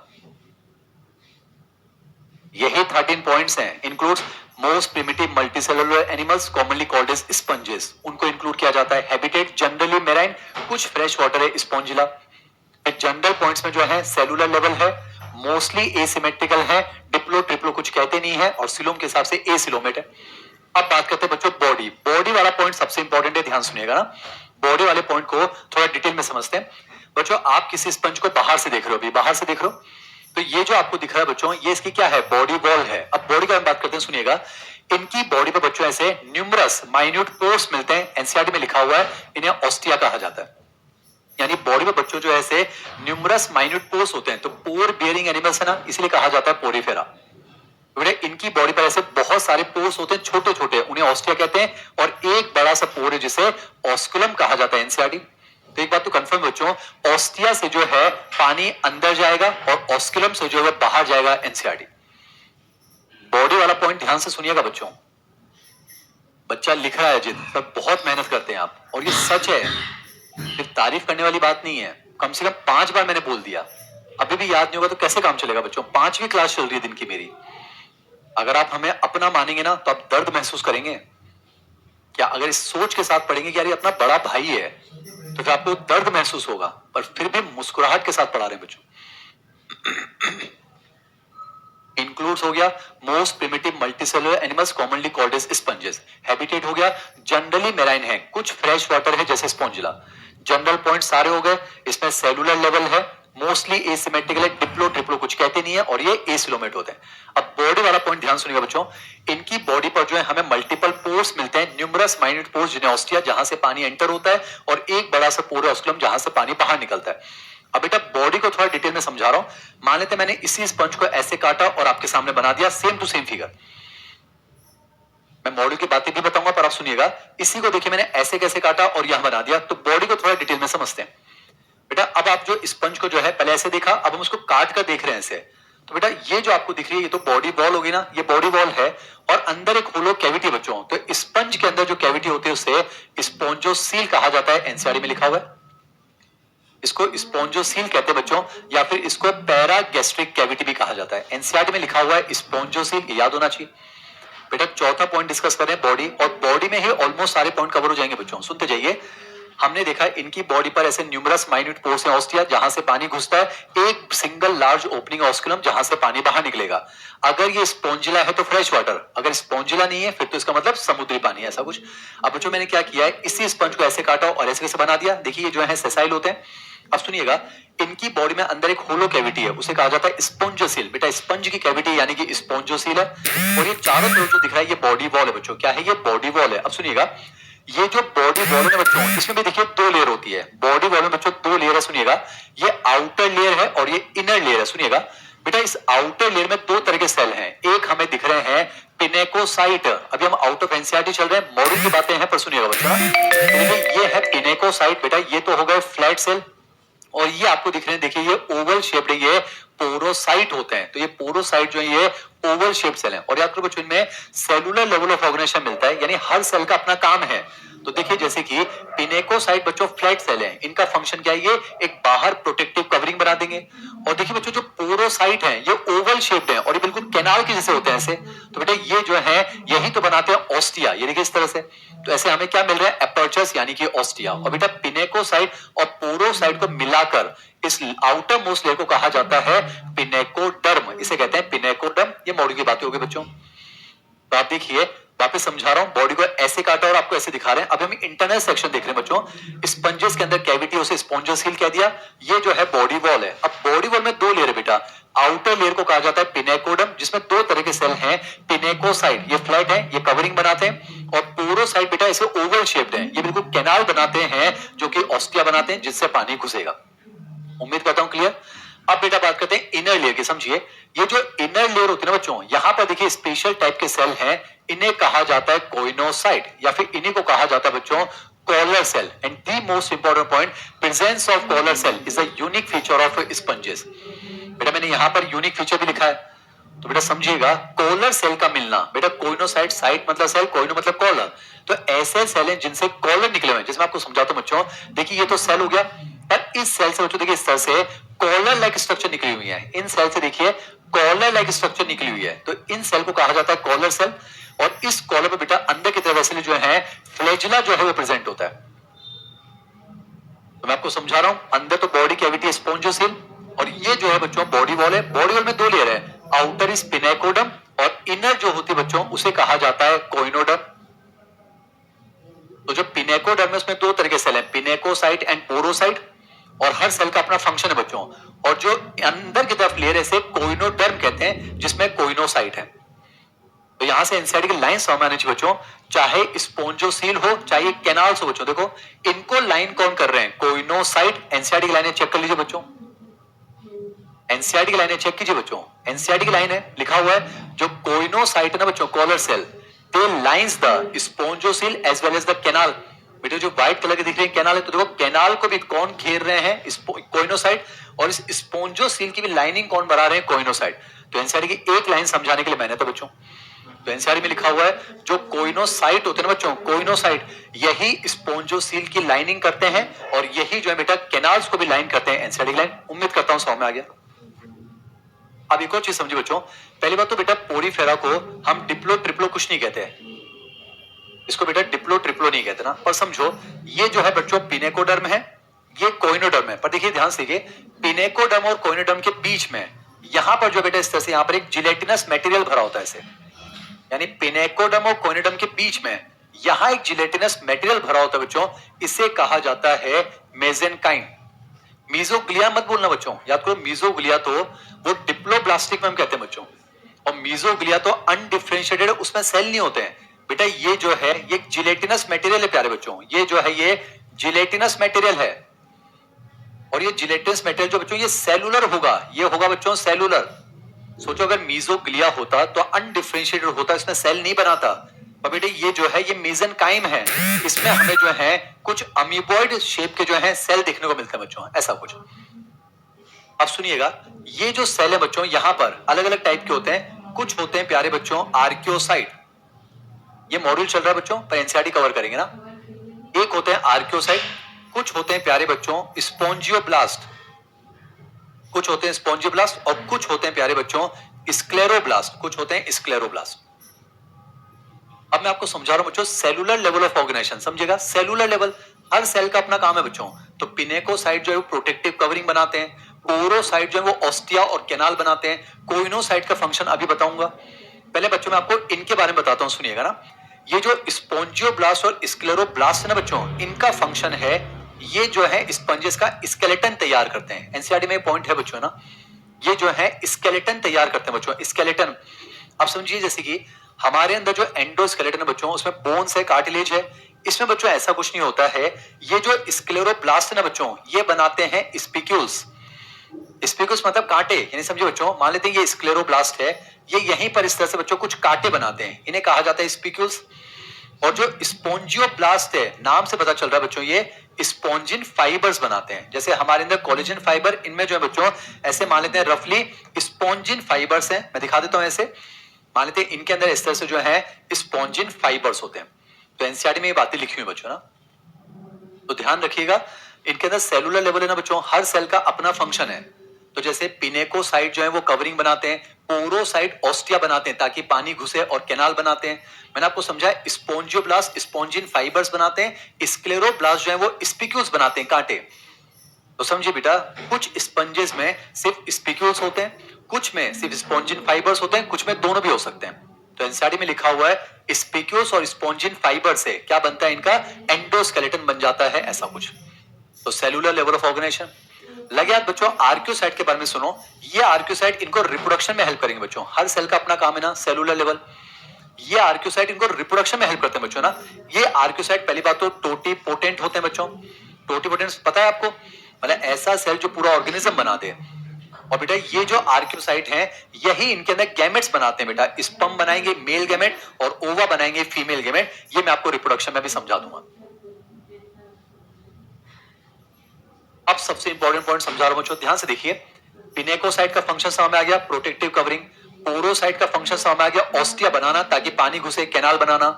यही 13 पॉइंट्स हैं। Includes most primitive multicellular animals commonly called as sponges, उनको इंक्लूड किया जाता है। हैबिटेट जनरली मैराइन, कुछ फ्रेश वाटर है स्पॉन्जिला। जनरल पॉइंट्स में जो है सेलुलर लेवल है, मोस्टली एसिमेट्रिकल है, डिप्लो ट्रिप्लो कुछ कहते नहीं है, और सिलोम के हिसाब से एसिलोमेट है। अब बात करते हैं बच्चों बॉडी, बॉडी वाला पॉइंट सबसे इंपॉर्टेंट है, ध्यान सुनिएगा ना। बॉडी वाले पॉइंट को थोड़ा डिटेल में समझते हैं बच्चों। आप किसी स्पंज को बाहर से देख रहे हो, अभी बाहर से देख रहे हो, तो ये जो आपको दिख रहा है बच्चों, ये इसकी क्या है, बॉडी वॉल है। अब बॉडी का हम बात करते हैं, सुनिएगा। इनकी बॉडी पे बच्चों ऐसे न्यूमरस माइन्यूट पोर्स मिलते हैं, एनसीईआरटी में लिखा हुआ है, इन्हें ऑस्टिया कहा जाता है। यानी बॉडी में बच्चों जो ऐसे न्यूमरस माइन्यूट पोर्स होते हैं, तो पोर बियरिंग एनिमल्स है ना, इसलिए कहा जाता है पोरीफेरा। इनकी बॉडी पर ऐसे बहुत सारे पोर्स होते हैं छोटे छोटे, उन्हें ऑस्टिया कहते हैं, और एक बड़ा सा पोर है जिसे ऑस्कुलम कहा जाता है एनसीईआरटी। तो एक बात तो कंफर्म बच्चों, ऑस्टिया से जो है पानी अंदर जाएगा और ऑस्कुलम से जो है बाहर जाएगा एनसीईआरटी। बॉडी वाला पॉइंट ध्यान से सुनिएगा बच्चों। बच्चा लिख रहा है जिद, सब बहुत मेहनत करते हैं आप, और ये सच है, सिर्फ तारीफ करने वाली बात नहीं है। कम से कम 5 बार मैंने बोल दिया, अभी भी याद नहीं होगा तो कैसे काम चलेगा बच्चों। 5वीं क्लास चल रही है दिन की मेरी, अगर आप हमें अपना मानेंगे ना तो आप दर्द महसूस करेंगे। क्या अगर इस सोच के साथ पढ़ेंगे कि यार ये अपना बड़ा भाई है, तो फिर आपको दर्द महसूस होगा, पर फिर भी मुस्कुराहट के साथ पढ़ा रहे हैं बच्चों। इंक्लूड्स हो गया most primitive multicellular animals commonly called as sponges. Habitat हो गया जनरली मैराइन है, कुछ फ्रेश वाटर है जैसे स्पॉन्जिला। जनरल पॉइंट सारे हो गए, इसमें सेलुलर लेवल है, मोस्टली एसिमेट्रिकल है, डिप्लो ट्रिप्लो कुछ कहते नहीं है, और ये एसिलोमेट होते हैं। अब बॉडी वाला पॉइंट ध्यान सुनिएगा बच्चों। इनकी बॉडी पर जो है हमें मल्टीपल पोर्स मिलते हैं, न्यूमरस माइन्यूट पोर्स जिन्हें ऑस्टिया, जहां से पानी एंटर होता है, और एक बड़ा सा पोर ऑस्कुलम जहां से पानी बाहर निकलता है। अब बेटा बॉडी को थोड़ा डिटेल में समझा रहा हूं। मान लेते मैंने इसी स्पंज को ऐसे काटा और आपके सामने बना दिया, सेम टू सेम फिगर। मैं मॉडल की बातें भी बताऊंगा, पर आप सुनिएगा। इसी को देखिए मैंने ऐसे कैसे काटा और यहां बना दिया, तो बॉडी को थोड़ा डिटेल में समझते हैं बेटा। अब आप जो स्पंज को जो है पहले ऐसे देखा, अब हम उसको काट कर देख रहे हैं ऐसे। तो बेटा ये जो आपको दिख रही है, ये तो बॉडी वॉल होगी ना, ये बॉडी वॉल है, और अंदर एक होलो कैविटी बच्चों। तो स्पंज के अंदर जो कैविटी होती है उसे स्पॉन्जोसील कहा जाता है, एनसीईआरटी में लिखा हुआ है। इसको स्पॉन्जोसील कहते हैं बच्चों, या फिर इसको पैरागैस्ट्रिक कैविटी भी कहा जाता है। एनसीईआरटी में लिखा हुआ है स्पॉन्जोसील, याद होना चाहिए बेटा। चौथा पॉइंट डिस्कस कर रहे हैं बॉडी, और बॉडी में ही ऑलमोस्ट सारे पॉइंट कवर हो जाएंगे बच्चों, सुनते जाइए। हमने देखा इनकी बॉडी पर ऐसे न्यूमरस माइन्यूट पोर्स हैं ऑस्टिया, जहां से पानी घुसता है, एक सिंगल लार्ज ओपनिंग ऑस्कुलम जहां से पानी बाहर निकलेगा। अगर ये स्पॉन्जिला है तो फ्रेश वाटर, अगर स्पॉन्जिला नहीं है फिर तो इसका मतलब समुद्री पानी है, ऐसा कुछ। अब बच्चों मैंने क्या किया है, इसी स्पंज को ऐसे काटा और ऐसे कैसे बना दिया, देखिए ये जो है सेसाइल होते हैं। अब सुनिएगा, इनकी बॉडी में अंदर एक होलो कैविटी है, उसे कहा जाता है स्पॉन्जोसील। बेटा स्पंज की कैविटी यानी कि स्पॉन्जोसील है, और ये चारों तरफ जो दिख रहा है ये बॉडी वॉल है बच्चों। क्या है ये, बॉडी वॉल है। अब सुनिएगा, ये जो बॉडी वॉल है बच्चों, इसमें भी देखिए 2 लेयर होती है। बॉडी वॉल में बच्चों 2 लेयर है, सुनिएगा। ये आउटर लेयर है और ये इनर लेयर है, सुनिएगा बेटा। इस आउटर लेयर में 2 तरह के सेल हैं, एक हमें दिख रहे हैं पिनेकोसाइट। अभी हम आउट ऑफ एनसीईआरटी चल रहे हैं, मॉडल की बातें हैं, पर सुनिएगा बच्चों। ये है पिनेकोसाइट बेटा, ये तो हो गए फ्लैट सेल, और ये आपको दिख रहे हैं, देखिए ये ओवल शेप्ड, ये पोरोसाइट होते हैं। तो ये पोरोसाइट जो है ये ओवल शेप्ड सेल है, और याद करो बच्चों इनमें सेलुलर लेवल ऑफ ऑर्गेनाइजेशन मिलता है, यानी हर सेल का अपना काम है। तो देखिए जैसे कि पिनेकोसाइट बच्चों फ्लैट सेल है, इनका फंक्शन क्या है, ये एक बाहर प्रोटेक्टिव कवरिंग बना देंगे। और देखिए बच्चों जो पोरोसाइट है ये ओवल शेप्ड है, और ये बिल्कुल कैनाल के जैसे होते हैं ऐसे। तो बेटा ये जो है यही तो बनाते हैं ऑस्टिया, ये देखिए इस तरह से। तो ऐसे हमें क्या मिल रहा है, एपर्चर्स यानी कि ऑस्टिया। और बेटा पिनेकोसाइट और पोरोसाइट को मिलाकर इस आउटर मोस्ट लेयर को कहा जाता है पिनेकोडर्म, इसे कहते हैं पिनेकोडर्म। ये मॉडल की बातें होगी बच्चों। तो आप देखिए वापस समझा रहा हूं, बॉडी को ऐसे काटा और आपको ऐसे दिखा रहे हैं। अब हम इंटरनल सेक्शन देख रहे हैं बच्चों। स्पंजेस के अंदर कैविटी, उसे स्पॉन्जोसील कह दिया। ये जो है बॉडी वॉल है। अब बॉडी वॉल में दो लेयर है बेटा। आउटर लेयर को कहा जाता है पिनेकोडम, जिसमें दो तरह के सेल हैं। पिनेकोसाइट ये फ्लैट है, ये कवरिंग बनाते हैं, और पोरोसाइट बेटा ऐसे ओवल शेप्ड है, ये बिल्कुल कैनाल बनाते हैं, जो कि ऑस्टिया बनाते हैं, जिससे पानी घुसेगा। उम्मीद करता हूं क्लियर। अब बेटा बात करते हैं इनर लेयर की। समझिए, ये जो इनर लेयर होती है ना बच्चों, यहां पर देखिए स्पेशल टाइप के सेल हैं। इन्हें कहा जाता है कोइनोसाइट, या फिर इन्हीं को कहा जाता है बच्चों collar cell. And the most important point, presence of collar cell is a unique feature of sponges. बेटा मैंने यहां पर यूनिक फीचर भी लिखा है, तो बेटा समझिएगा, कॉलर सेल का मिलना। बेटा कोइनोसाइट, साइट मतलब सेल, कोइनो मतलब कॉलर, तो ऐसे सेल हैं जिनसे कॉलर निकले हुए हैं। जिसमें आपको समझाता हूं बच्चों, देखिए ये तो सेल हो गया, पर इस सेल से बच्चों देखिए इस तरह से कॉलर लाइक स्ट्रक्चर निकली हुई है। इन सेल से देखिए कॉलर लाइक स्ट्रक्चर निकली हुई है, तो इन सेल को कहा जाता है कॉलर सेल। और इस कॉलर पे बेटा अंदर की तरफ वैसे जो है फ्लैजिला जो है वो प्रेजेंट होता है। तो मैं आपको समझा रहा हूं, अंदर तो बॉडी कैविटी स्पॉन्जोसील, और ये जो है बच्चों बॉडी वॉल है। बॉडी वॉल में दो लेयर है, आउटर इज पिनेकोडम, और इनर जो होती है बच्चों उसे कहा जाता है कोइनोडम। तो जो पिनेकोडर्म है उसमें दो तरह के सेल हैं, पिनेकोसाइट एंड पोरोसाइट, और हर सेल का अपना फंक्शन है बच्चों। और जो अंदर की तरफ लेयर है इसे कोइनोडर्म कहते हैं, जिसमें कोइनोसाइट है। तो यहां से एनसीईआरटी की लाइन समझ में आनी चाहिए बच्चों, चाहे स्पॉन्जोसील हो चाहे कैनाल्स हो बच्चों। देखो इनको लाइन कौन कर रहे हैं, कोइनोसाइट। एनसीईआरटी की लाइनें चेक कर लीजिए बच्चों, एनसीईआरटी की लाइनें चेक कीजिए बच्चों। एनसीईआरटी की लाइन है, लिखा हुआ है जो कोइनोसाइट है ना बच्चों, collar cell, they lines the spongocoel as well as the canal. बेटे जो व्हाइट कलर के दिख रहे हैं कैनाल है, तो देखो कैनाल को भी कौन घेर रहे हैं, कोइनोसाइट, और इस स्पॉन्जोसील की भी लाइनिंग कौन बना रहे हैं, कोइनोसाइट। तो एनसीईआरटी की एक लाइन समझाने के लिए मैंने तो बच्चों, तो एनसीईआरटी में लिखा हुआ है जो कोइनोसाइट होते हैं ना बच्चों, कोइनोसाइट यही स्पॉन्जोसील की लाइनिंग करते हैं, और यही जो है बेटा कैनाल्स को भी लाइन करते हैं। एनसीईआरटी की लाइन, उम्मीद करता हूं समझ में आ गया। अब एक और चीज समझिए बच्चों, पहली बात तो बेटा पोरीफेरा को हम डिप्लो ट्रिप्लो कुछ नहीं कहते हैं, इसको बेटा डिप्लो ट्रिप्लो नहीं कहते ना। पर समझो ये जो है बच्चों पिनेकोडर्म है, ये कोइनोडर्म है। पर देखिए ध्यान से, पिनेकोडर्म और कोइनोडर्म के बीच में यहां पर जो बेटा इस तरह से यहां पर एक जिलेटिनस मटेरियल भरा होता है ऐसे, यानी पिनेकोडर्म और कोइनोडर्म के बीच में यहां एक जिलेटिनस मटेरियल भरा होता है बच्चों, इसे कहा जाता है मेसेनकाइम। मीजोग्लिया मत बोलना बच्चों, याद करो मीजोग्लिया तो वो डिप्लोब्लास्टिक में हम कहते हैं बच्चों, और मीजोग्लिया तो अनडिफरेंशिएटेड, उसमें सेल नहीं होते हैं। बेटा ये जो है ये जिलेटिनस मटेरियल है प्यारे बच्चों, ये जो है ये जिलेटिनस मटेरियल है। और ये जिलेटिनस मटेरियल जो बच्चों ये सेलुलर होगा, ये होगा बच्चों सेलुलर। सोचो अगर मीजोग्लिया होता तो अनडिफरेंशिएटेड होता, इसमें सेल नहीं बनाता। पर बेटे ये जो है ये मेसेनकाइम है, इसमें हमें जो है कुछ अमीबॉइड शेप के जो है सेल देखने को मिलते हैं बच्चों, ऐसा कुछ। अब सुनिएगा, ये जो सेल है बच्चों यहां पर अलग अलग टाइप के होते हैं। कुछ होते हैं प्यारे बच्चों आर्कियोसाइट, ये मॉड्यूल चल रहा है बच्चों पर एनसीईआरटी कवर करेंगे ना। एक होते हैं आर्कियोसाइट, कुछ होते हैं प्यारे बच्चों स्पॉन्जियोब्लास्ट, कुछ होते हैं स्पॉन्जियोब्लास्ट, और कुछ होते हैं प्यारे बच्चों स्क्लेरोब्लास्ट, कुछ होते हैं स्क्लेरोब्लास्ट। अब मैं आपको समझा रहा हूं बच्चों सेलुलर लेवल ऑफ ऑर्गेनाइजेशन, समझिएगा सेलुलर लेवल, हर सेल का अपना काम है बच्चों। तो पिनेकोसाइट जो है वो प्रोटेक्टिव कवरिंग बनाते हैं, पोरोसाइट जो है वो ऑस्टिया और कैनाल बनाते हैं, कोइनोसाइट का फंक्शन अभी बताऊंगा। पहले बच्चों मैं आपको इनके बारे में बताता हूं, सुनिएगा ना। ये जो स्पॉन्जियोब्लास्ट और स्क्लेरोब्लास्ट है ना बच्चों, इनका फंक्शन है ये जो है स्पंजेस का स्केलेटन तैयार करते हैं। एनसीईआरटी में पॉइंट है बच्चों ना, ये जो है स्केलेटन तैयार करते हैं बच्चों, स्केलेटन। अब समझिए जैसे कि हमारे अंदर जो एंडोस्केलेटन है बच्चों, उसमें बोन्स है, कार्टिलेज है। इसमें बच्चों ऐसा कुछ नहीं होता है। ये जो स्क्लेरोब्लास्ट है ना बच्चों, ये बनाते हैं स्पिक्यूल्स। स्पिक्यूल्स मतलब कांटे, यानी समझिए बच्चों, मान लेते हैं ये स्क्लेरोब्लास्ट है, ये यहीं पर इस तरह से बच्चों कुछ कांटे बनाते हैं, इन्हें कहा जाता है स्पिक्यूल्स। और जो स्पॉन्जियोब्लास्ट है, नाम से पता चल रहा है बच्चों, ये स्पॉन्जिन फाइबर्स बनाते हैं। जैसे हमारे अंदर कोलेजन फाइबर, इनमें जो है बच्चों ऐसे मान लेते हैं रफली स्पॉन्जिन फाइबर्स हैं। मैं दिखा देता हूं ऐसे, मान लेते हैं इनके अंदर इस तरह से जो है स्पॉन्जिन फाइबर्स होते हैं। तो एनसीईआरटी में ये बातें लिखी हुई बच्चों ना, तो ध्यान रखिएगा। इनके अंदर सेलुलर लेवल है ना बच्चों, हर सेल का अपना फंक्शन है। तो जैसे पिनेकोसाइट जो है वो कवरिंग बनाते हैं, पोरोसाइट ऑस्टिया बनाते हैं ताकि पानी घुसे, और कैनाल बनाते हैं। मैंने आपको समझाया स्पॉन्जियोब्लास्ट स्पॉन्जिन फाइबर्स बनाते हैं, स्क्लेरोब्लास्ट जो है वो स्पिक्यूल्स बनाते हैं, कांटे। तो समझिए बेटा, कुछ स्पंजेस में सिर्फ स्पिक्यूल्स होते हैं, कुछ में सिर्फ स्पॉन्जिन फाइबर्स होते हैं, कुछ में दोनों भी हो सकते हैं। तो एनसीईआरटी में लिखा हुआ है स्पीक्यूस और स्पॉन्जिन फाइबर से क्या बनता है, इनका एंडोस्केलेटन बन जाता है, ऐसा कुछ। तो सेलुलर लेवल ऑफ ऑर्गेनाइजेशन। लगे यार बच्चों, आर्क्योसाइट के बारे में सुनो। ये आर्क्योसाइट इनको रिप्रोडक्शन में हेल्प करेंगे बच्चों। हर सेल का अपना काम है ना, सेलुलर लेवल। ये आर्क्योसाइट इनको रिप्रोडक्शन में हेल्प करते हैं बच्चों ना। ये आर्क्योसाइट पहली बात तो टोटी पोटेंट होते हैं बच्चों। टोटी पोटेंट पता है आपको, मतलब ऐसा सेल जो पूरा ऑर्गेनिज्म बना दे। और बेटा ये जो आर्क्योसाइट हैं, यही इनके अंदर गैमेट्स बनाते हैं बेटा। स्पर्म बनाएंगे मेल गैमेट और ओवा बनाएंगे फीमेल गैमेट। ये मैं आपको रिप्रोडक्शन में भी समझा दूंगा। अब सबसे इंपॉर्टेंट पॉइंट समझा रहा हूं बच्चों, ध्यान से देखिए। पिनेकोसाइट का फंक्शन समझ में आ गया, प्रोटेक्टिव कवरिंग। पोरोसाइट का फंक्शन समझ में आ गया, ऑस्टिया बनाना ताकि पानी घुसे, कैनाल बनाना।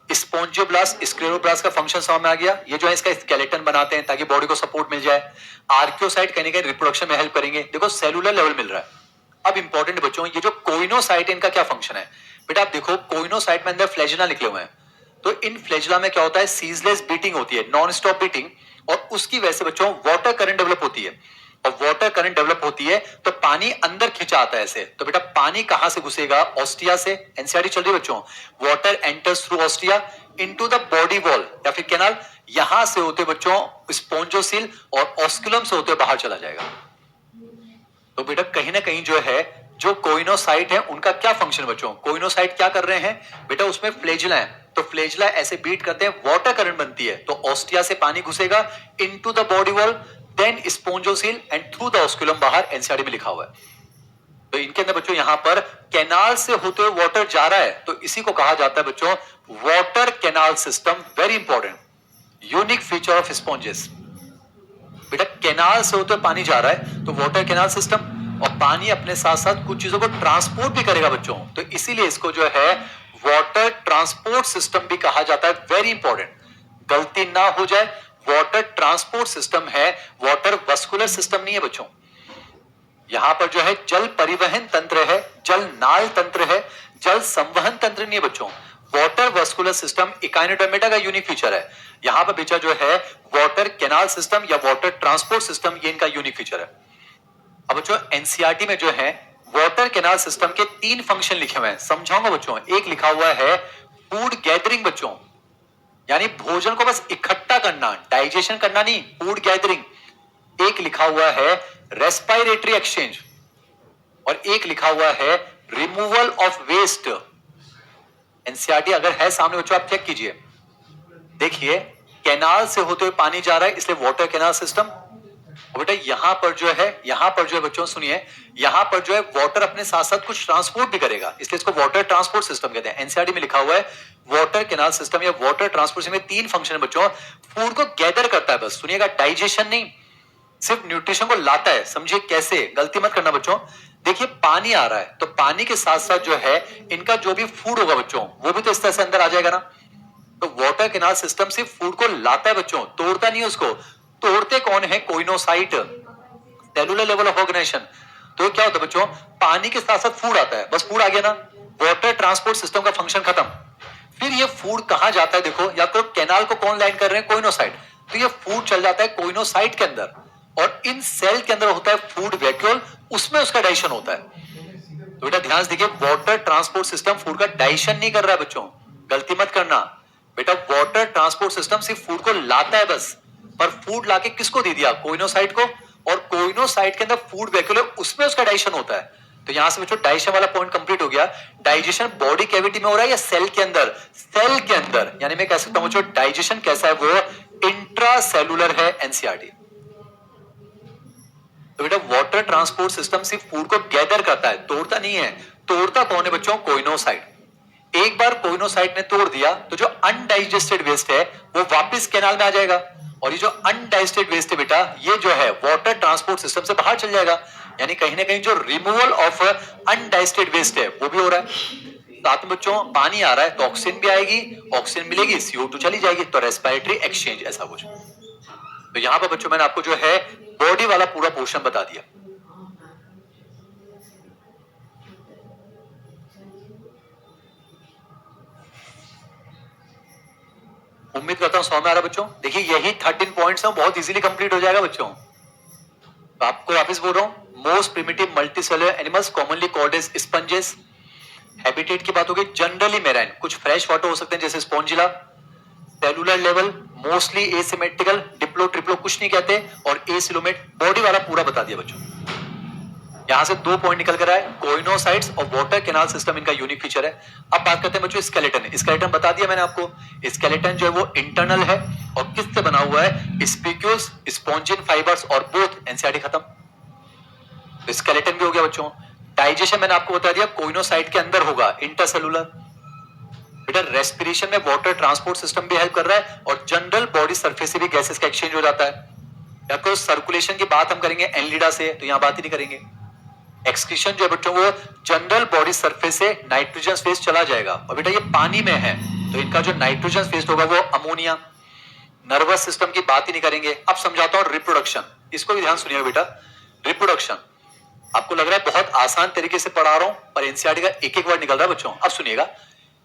स्पॉन्जियोब्लास्ट स्क्लेरोब्लास्ट का फंक्शन समझ में आ गया, ये जो है इसका स्केलेटन बनाते हैं ताकि बॉडी को सपोर्ट मिल जाए। आर्क्योसाइट कहीं ना कहीं रिप्रोडक्शन में हेल्प करेंगे। देखो सेलुलर लेवल मिल रहा है। अब इंपॉर्टेंट बच्चों, ये जो कोइनोसाइट इनका क्या फंक्शन है बेटा। आप देखो कोइनोसाइट में अंदर फ्लैजिला निकले हुए हैं। तो इन फ्लैजिला में क्या होता है, सीजलेस बीटिंग होती है, नॉन स्टॉप बीटिंग। और उसकी वजह से बच्चों वाटर करंट डेवलप होती है। और वाटर करंट डेवलप होती है तो पानी अंदर खिंचा आता है ऐसे। तो बेटा पानी कहां से घुसेगा, ऑस्टिया से। एनसीईआरटी चल रही है बच्चों। Water enters through ostia into the body wall या फिर कैनाल। यहां से होते बच्चों स्पोंजोसिल और ऑस्कुलम से होते बाहर चला जाएगा। तो बेटा कहीं ना कहीं जो है, जो कोइनोसाइट है उनका क्या फंक्शन बच्चों। कोइनोसाइट क्या कर रहे हैं बेटा, उसमें फ्लैजिला है। तो फ्लैजिला ऐसे बीट करते हैं, वाटर करंट बनती है, तो ऑस्टिया से पानी घुसेगा into the body wall, then spongocoel and through the osculum बाहर। एनसीईआरटी में लिखा हुआ है। तो इनके अंदर बच्चों यहां पर कैनाल से होते हुए वाटर जा रहा है, तो इसी को कहा जाता है बच्चों water canal system. Very important, unique feature of sponges. बेटा कैनाल से होते पानी जा रहा है तो वाटर कैनाल सिस्टम, और पानी अपने साथ साथ कुछ चीजों को ट्रांसपोर्ट भी करेगा बच्चों। तो इसीलिए इसको जो है वाटर ट्रांसपोर्ट सिस्टम भी कहा जाता है। वेरी इंपॉर्टेंट, गलती ना हो जाए, वाटर ट्रांसपोर्ट सिस्टम है, वाटर वस्कुलर सिस्टम नहीं है बच्चों। यहां पर जो है जल परिवहन तंत्र है, जल नाल तंत्र है, जल संवहन तंत्र नहीं है बच्चों। वाटर वस्कुलर सिस्टम इकाइनोडर्मेटा का यूनिक फीचर है। यहां पर बेचा जो है वाटर कैनाल सिस्टम या वाटर ट्रांसपोर्ट सिस्टम, ये इनका यूनिक फीचर है। अब बच्चों एनसीईआरटी में जो है वाटर कैनाल सिस्टम के 3 फंक्शन लिखे हुए हैं, समझाऊंगा बच्चों। एक लिखा हुआ है फूड गैदरिंग बच्चों, यानी भोजन को बस इकट्ठा करना, डाइजेशन करना नहीं, फूड गैदरिंग। एक लिखा हुआ है रेस्पिरेटरी एक्सचेंज, और एक लिखा हुआ है रिमूवल ऑफ वेस्ट। एनसीईआरटी अगर है सामने बच्चों आप चेक कीजिए। देखिए कैनाल से होते हुए पानी जा रहा है, इसलिए वाटर कैनाल सिस्टम। और बेटा यहां पर जो है बच्चों सुनिए, यहां पर जो है वाटर अपने साथ साथ कुछ ट्रांसपोर्ट भी करेगा, इसलिए इसको वाटर ट्रांसपोर्ट सिस्टम कहते हैं। एनसीईआरटी में लिखा हुआ है वाटर कैनाल सिस्टम या वाटर ट्रांसपोर्ट में 3 फंक्शन है बच्चों। फूड को गैदर करता है, बस सुनिएगा, डाइजेशन नहीं, सिर्फ न्यूट्रिशन को लाता है। समझिए कैसे, गलती मत करना बच्चों। देखिए पानी आ रहा है तो पानी के साथ साथ जो है इनका जो भी फूड होगा बच्चों, वो भी तो इस तरह से अंदर आ जाएगा ना। तो वाटर कैनाल सिस्टम सिर्फ फूड को लाता है बच्चों, तोड़ता नहीं है उसको। तोड़ते कौन है, choanocyte, cellular level of organisation. तो क्या होता है बच्चों, पानी के साथ साथ फूड आता है, बस फूड आ गया ना, वाटर ट्रांसपोर्ट सिस्टम का फंक्शन खत्म। फिर ये फूड कहां जाता है, देखो या तो कैनाल को कौन लाइन कर रहे हैं, कोइनोसाइट। तो ये फूड चल जाता है कोइनोसाइट के अंदर, और इन सेल के अंदर होता है फूड वैक्यूल, उसमें उसका डाइजेशन होता है। तो बेटा ध्यान से देखिए, वाटर ट्रांसपोर्ट सिस्टम फूड का डाइजेशन नहीं कर रहा है बच्चों, गलती मत करना। बेटा वाटर ट्रांसपोर्ट सिस्टम सिर्फ फूड को लाता है बस, पर फूड लाके किसको दे दिया, कोइनोसाइट को, और कोइनोसाइट के अंदर फूड वैक्यूल है, उसमें उसका डाइजेशन होता है। तो यहां से बच्चों डाइजेशन वाला पॉइंट कंप्लीट हो गया। डाइजेशन बॉडी कैविटी में हो रहा है या सेल के अंदर, सेल के अंदर, यानी मैं कह सकता हूं बच्चों डाइजेशन कैसा है, वो इंट्रासेलुलर है। एनसीईआरटी। तो बेटा वाटर ट्रांसपोर्ट सिस्टम सिर्फ फूड को गैदर करता है, तोड़ता नहीं है। तोड़ता कौन है बच्चों, कोइनोसाइट। एक बार कोइनोसाइट ने तोड़ दिया तो जो अनडाइजेस्टेड वेस्ट है वो वापस कैनाल में आ जाएगा, और ये जो अनडाइजेस्टेड वेस्ट है बेटा, ये जो है वाटर ट्रांसपोर्ट सिस्टम से बाहर चल जाएगा। यानी कहीं ना कहीं जो रिमूवल ऑफ अनडाइजेस्टेड वेस्ट है वो भी हो रहा है। साथ में बच्चों पानी आ रहा है तो ऑक्सीजन भी आएगी, ऑक्सीजन मिलेगी, CO2 चली जाएगी, तो रेस्पिरेटरी एक्सचेंज, ऐसा कुछ। तो यहां पर बच्चों मैंने आपको जो है बॉडी वाला पूरा पोर्शन बता दिया। उम्मीद करता हूं समझ में आ रहा है बच्चों। देखिए यही 13 पॉइंट्स हैं, बहुत इजीली कंप्लीट हो जाएगा बच्चों। तो आपको वापस बोल रहा हूं, most primitive multicellular animals commonly called as sponges. Habitat की बात हो गई, जनरली मेराइन, कुछ फ्रेश वाटर हो सकते हैं जैसे Spongilla, cellular level mostly asymmetrical, diplo triplo कुछ नहीं कहते, और एसिलोमेट बॉडी वाला पूरा बता दिया बच्चों। यहां से 2 पॉइंट निकल कर आए, कोइनोसाइट्स और वाटर कैनाल सिस्टम इनका यूनिक फीचर है। अब बात करते हैं बच्चों स्केलेटन। स्केलेटन बता दिया मैंने आपको, स्केलेटन जो है वो इंटरनल है और किससे बना हुआ है, स्पीक्यूल्स, स्पॉन्जिन फाइबर्स और बोथ। एनसीईआरटी खत्म। तो स्केलेटन भी हो गया बच्चों। डाइजेशन मैंने आपको बता दिया कोइनोसाइट के अंदर होगा, इंटरसेलुलर। बेटा रेस्पिरेशन में वाटर ट्रांसपोर्ट सिस्टम भी हेल्प कर रहा है और जनरल बॉडी सरफेस से भी गैसेस का एक्सचेंज हो जाता है। या तो सर्कुलेशन की बात हम करेंगे एनलिडा से, तो यहां बात ही नहीं करेंगे। एक्सक्रीशन जो है बच्चों वो जनरल बॉडी सरफेस से नाइट्रोजन फेज चला जाएगा, और बेटा ये पानी में है तो इनका जो नाइट्रोजन फेज होगा वो अमोनिया। नर्वस सिस्टम की बात ही नहीं करेंगे। अब समझाता हूं रिप्रोडक्शन, इसको भी ध्यान सुनिएगा बेटा। रिप्रोडक्शन आपको लग रहा है बहुत आसान तरीके से पढ़ा रहा हूं, पर एनसीईआरटी का एक एक वर्ड निकल रहा है बच्चों। अब सुनिएगा,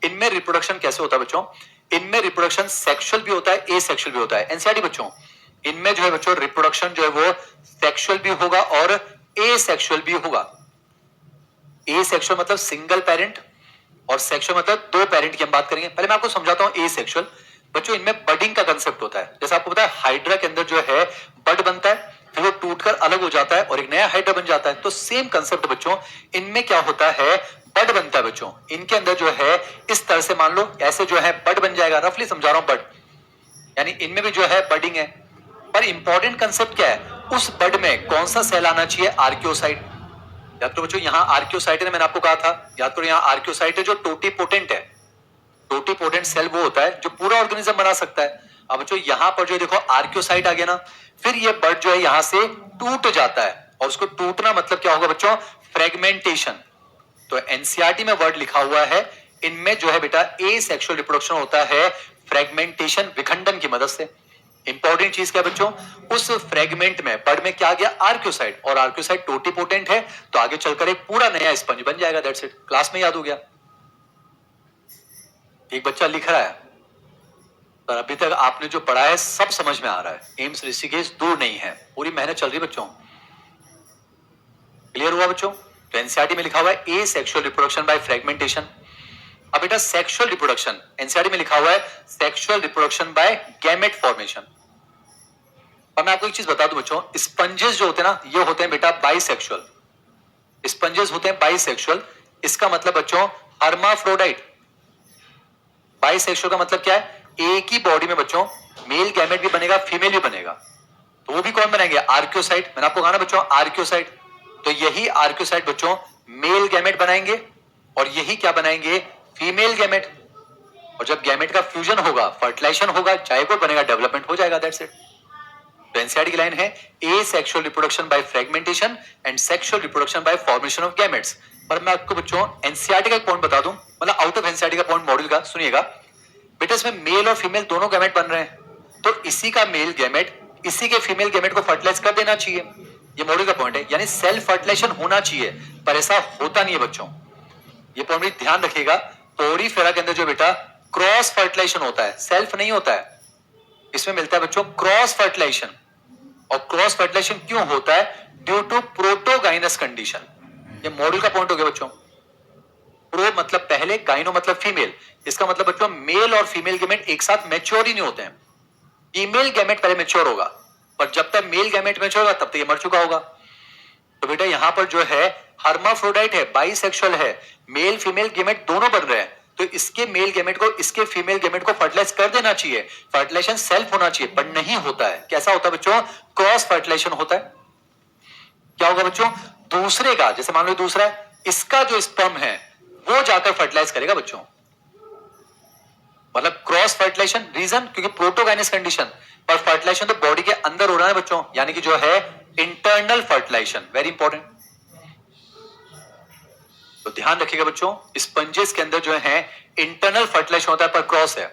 इनमें रिप्रोडक्शन कैसे होता है बच्चों। इनमें रिप्रोडक्शन सेक्सुअल भी होता है, एसेक्सुअल भी होता है। एनसीईआरटी बच्चों इनमें जो है बच्चों रिप्रोडक्शन जो है वो सेक्सुअल भी होगा और एसेक्सुअल भी होगा। एसेक्सुअल मतलब सिंगल पेरेंट और सेक्सुअल मतलब 2 पेरेंट की हम बात करेंगे। पहले मैं आपको समझाता हूं एसेक्सुअल। बच्चों इनमें बडिंग का कंसेप्ट होता है। जैसे आपको पता है हाइड्रा के अंदर जो है बड बनता है, फिर वो टूटकर अलग हो जाता है और एक नया हाइड्रा बन जाता है। तो सेम कंसेप्ट बच्चों इनमें क्या होता है, बड बनता है बच्चों। इनके अंदर जो है इस तरह से मान लो ऐसे जो है बड बन जाएगा, रफली समझा रहा हूं बड, यानी इनमें भी जो है बडिंग है। पर इंपॉर्टेंट कंसेप्ट क्या है, उस बड में कौन सा सेल आना चाहिए, आर्कियोसाइट। याद करो बच्चों यहां आर्कियोसाइट है, मैंने आपको कहा था, याद करो यहां आर्कियोसाइट है जो टोटीपोटेंट है। टोटीपोटेंट सेल वो होता है जो पूरा ऑर्गेनिज्म बना सकता है। अब बच्चों यहां पर जो देखो आर्कियोसाइट आ गया ना, फिर ये बड जो है यहां से टूट जाता है, और उसको टूटना मतलब क्या होगा बच्चों, फ्रेगमेंटेशन। तो एनसीईआरटी में वर्ड लिखा हुआ है, इनमें जो है बेटा एसेक्सुअल रिप्रोडक्शन होता है फ्रेगमेंटेशन, विखंडन की मदद से। इंपॉर्टेंट चीज क्या है बच्चों, उस फ्रेगमेंट में बड में क्या आ गया, आर्कियोसाइट, और आर्कियोसाइट टोटीपोटेंट है तो आगे चलकर एक पूरा नया स्पंज बन जाएगा। दैट्स इट, क्लास में याद हो गया। एक बच्चा लिख रहा है पर अभी तक आपने जो पढ़ा है सब समझ में आ रहा है। एम्स ऋषिकेश दूर नहीं है, पूरी मेहनत चल रही है बच्चों। क्लियर हुआ बच्चों। तो एनसीईआरटी में लिखा हुआ है ए सेक्सुअल रिप्रोडक्शन बाय फ्रेगमेंटेशन। अब बेटा सेक्सुअल रिप्रोडक्शन एनसीईआरटी में लिखा हुआ है sexual reproduction by gamete formation. और मैं आपको एक चीज बता दूं बच्चों, स्पंजेस जो होते हैं ना ये होते हैं बेटा बाइसेक्सुअल। स्पंजेस होते हैं बाइसेक्सुअल, इसका मतलब बच्चों हर्माफ्रोडाइट। बाइसेक्सुअल का मतलब क्या है, एक ही बॉडी में बच्चों मेल गैमेट भी बनेगा फीमेल भी बनेगा। तो वो भी कौन बनाएंगे, आर्कियोसाइट। मैंने आपको कहा ना बच्चों आर्कियोसाइट, तो यही आर्कियोसाइट बच्चों मेल गैमेट बनाएंगे और यही क्या बनाएंगे, फीमेल गैमेट। और जब गैमेट का फ्यूजन होगा, फर्टिलाइजेशन होगा, जायगोट बनेगा, डेवलपमेंट हो जाएगा। That's it. तो एनसीईआरटी की लाइन है ए sexual reproduction by fragmentation and sexual reproduction by formation of gametes. पर मैं आपको बच्चों एनसीईआरटी का एक पॉइंट बता दूं, मतलब आउट ऑफ एनसीईआरटी का पॉइंट मॉड्यूल का सुनिएगा बेटा। इसमें मेल और फीमेल दोनों गैमेट बन रहे हैं, तो इसी का मेल गैमेट इसी के फीमेल गैमेट को फर्टिलाइज कर देना चाहिए। ये मॉड्यूल का पॉइंट है, यानी सेल्फ फर्टिलाइजेशन होना चाहिए, पर ऐसा होता नहीं है बच्चों। ये पॉइंट भी ध्यान रखिएगा। पोरीफेरा के अंदर जो बेटा क्रॉस फर्टिलाइजेशन होता है, सेल्फ नहीं होता है। इसमें मिलता है बच्चों क्रॉस फर्टिलाइजेशन। और क्रॉस फर्टिलाइजेशन क्यों होता है, ड्यू टू प्रोटोगाइनस कंडीशन। ये मॉड्यूल का पॉइंट हो गया बच्चों। प्रो मतलब पहले, गाइनो मतलब फीमेल। इसका मतलब बच्चों मेल और फीमेल गैमेट एक साथ मैच्योर ही नहीं होते हैं। फीमेल गैमेट पहले मैच्योर होगा, पर जब तक मेल गैमेट मैच्योर होगा तब तक ये मर चुका होगा। तो बेटा यहां पर जो है हर्माफ्रोडाइट है, बाइसेक्सुअल है, मेल फीमेल गैमेट दोनों बन रहे हैं, तो इसके मेल गैमेट को इसके फीमेल गैमेट को फर्टिलाइज कर देना चाहिए। फर्टिलाइजेशन सेल्फ होना चाहिए, पर नहीं होता है। कैसा होता है बच्चों, क्रॉस फर्टिलाइजेशन होता है। क्या होगा बच्चों, दूसरे का, जैसे मान लो दूसरा है, इसका जो स्पर्म है वो जाकर फर्टिलाइज करेगा बच्चों। मतलब क्रॉस फर्टिलाइजेशन, रीजन क्योंकि प्रोटोगाइनस कंडीशन। पर फर्टिलाइजेशन तो बॉडी के अंदर हो रहा है बच्चों, यानी कि जो है इंटरनल फर्टिलाइजेशन, वेरी इंपॉर्टेंट। तो ध्यान रखिएगा बच्चों, स्पंजेस के अंदर जो है इंटरनल फर्टिलाइजेशन होता है पर क्रॉस है।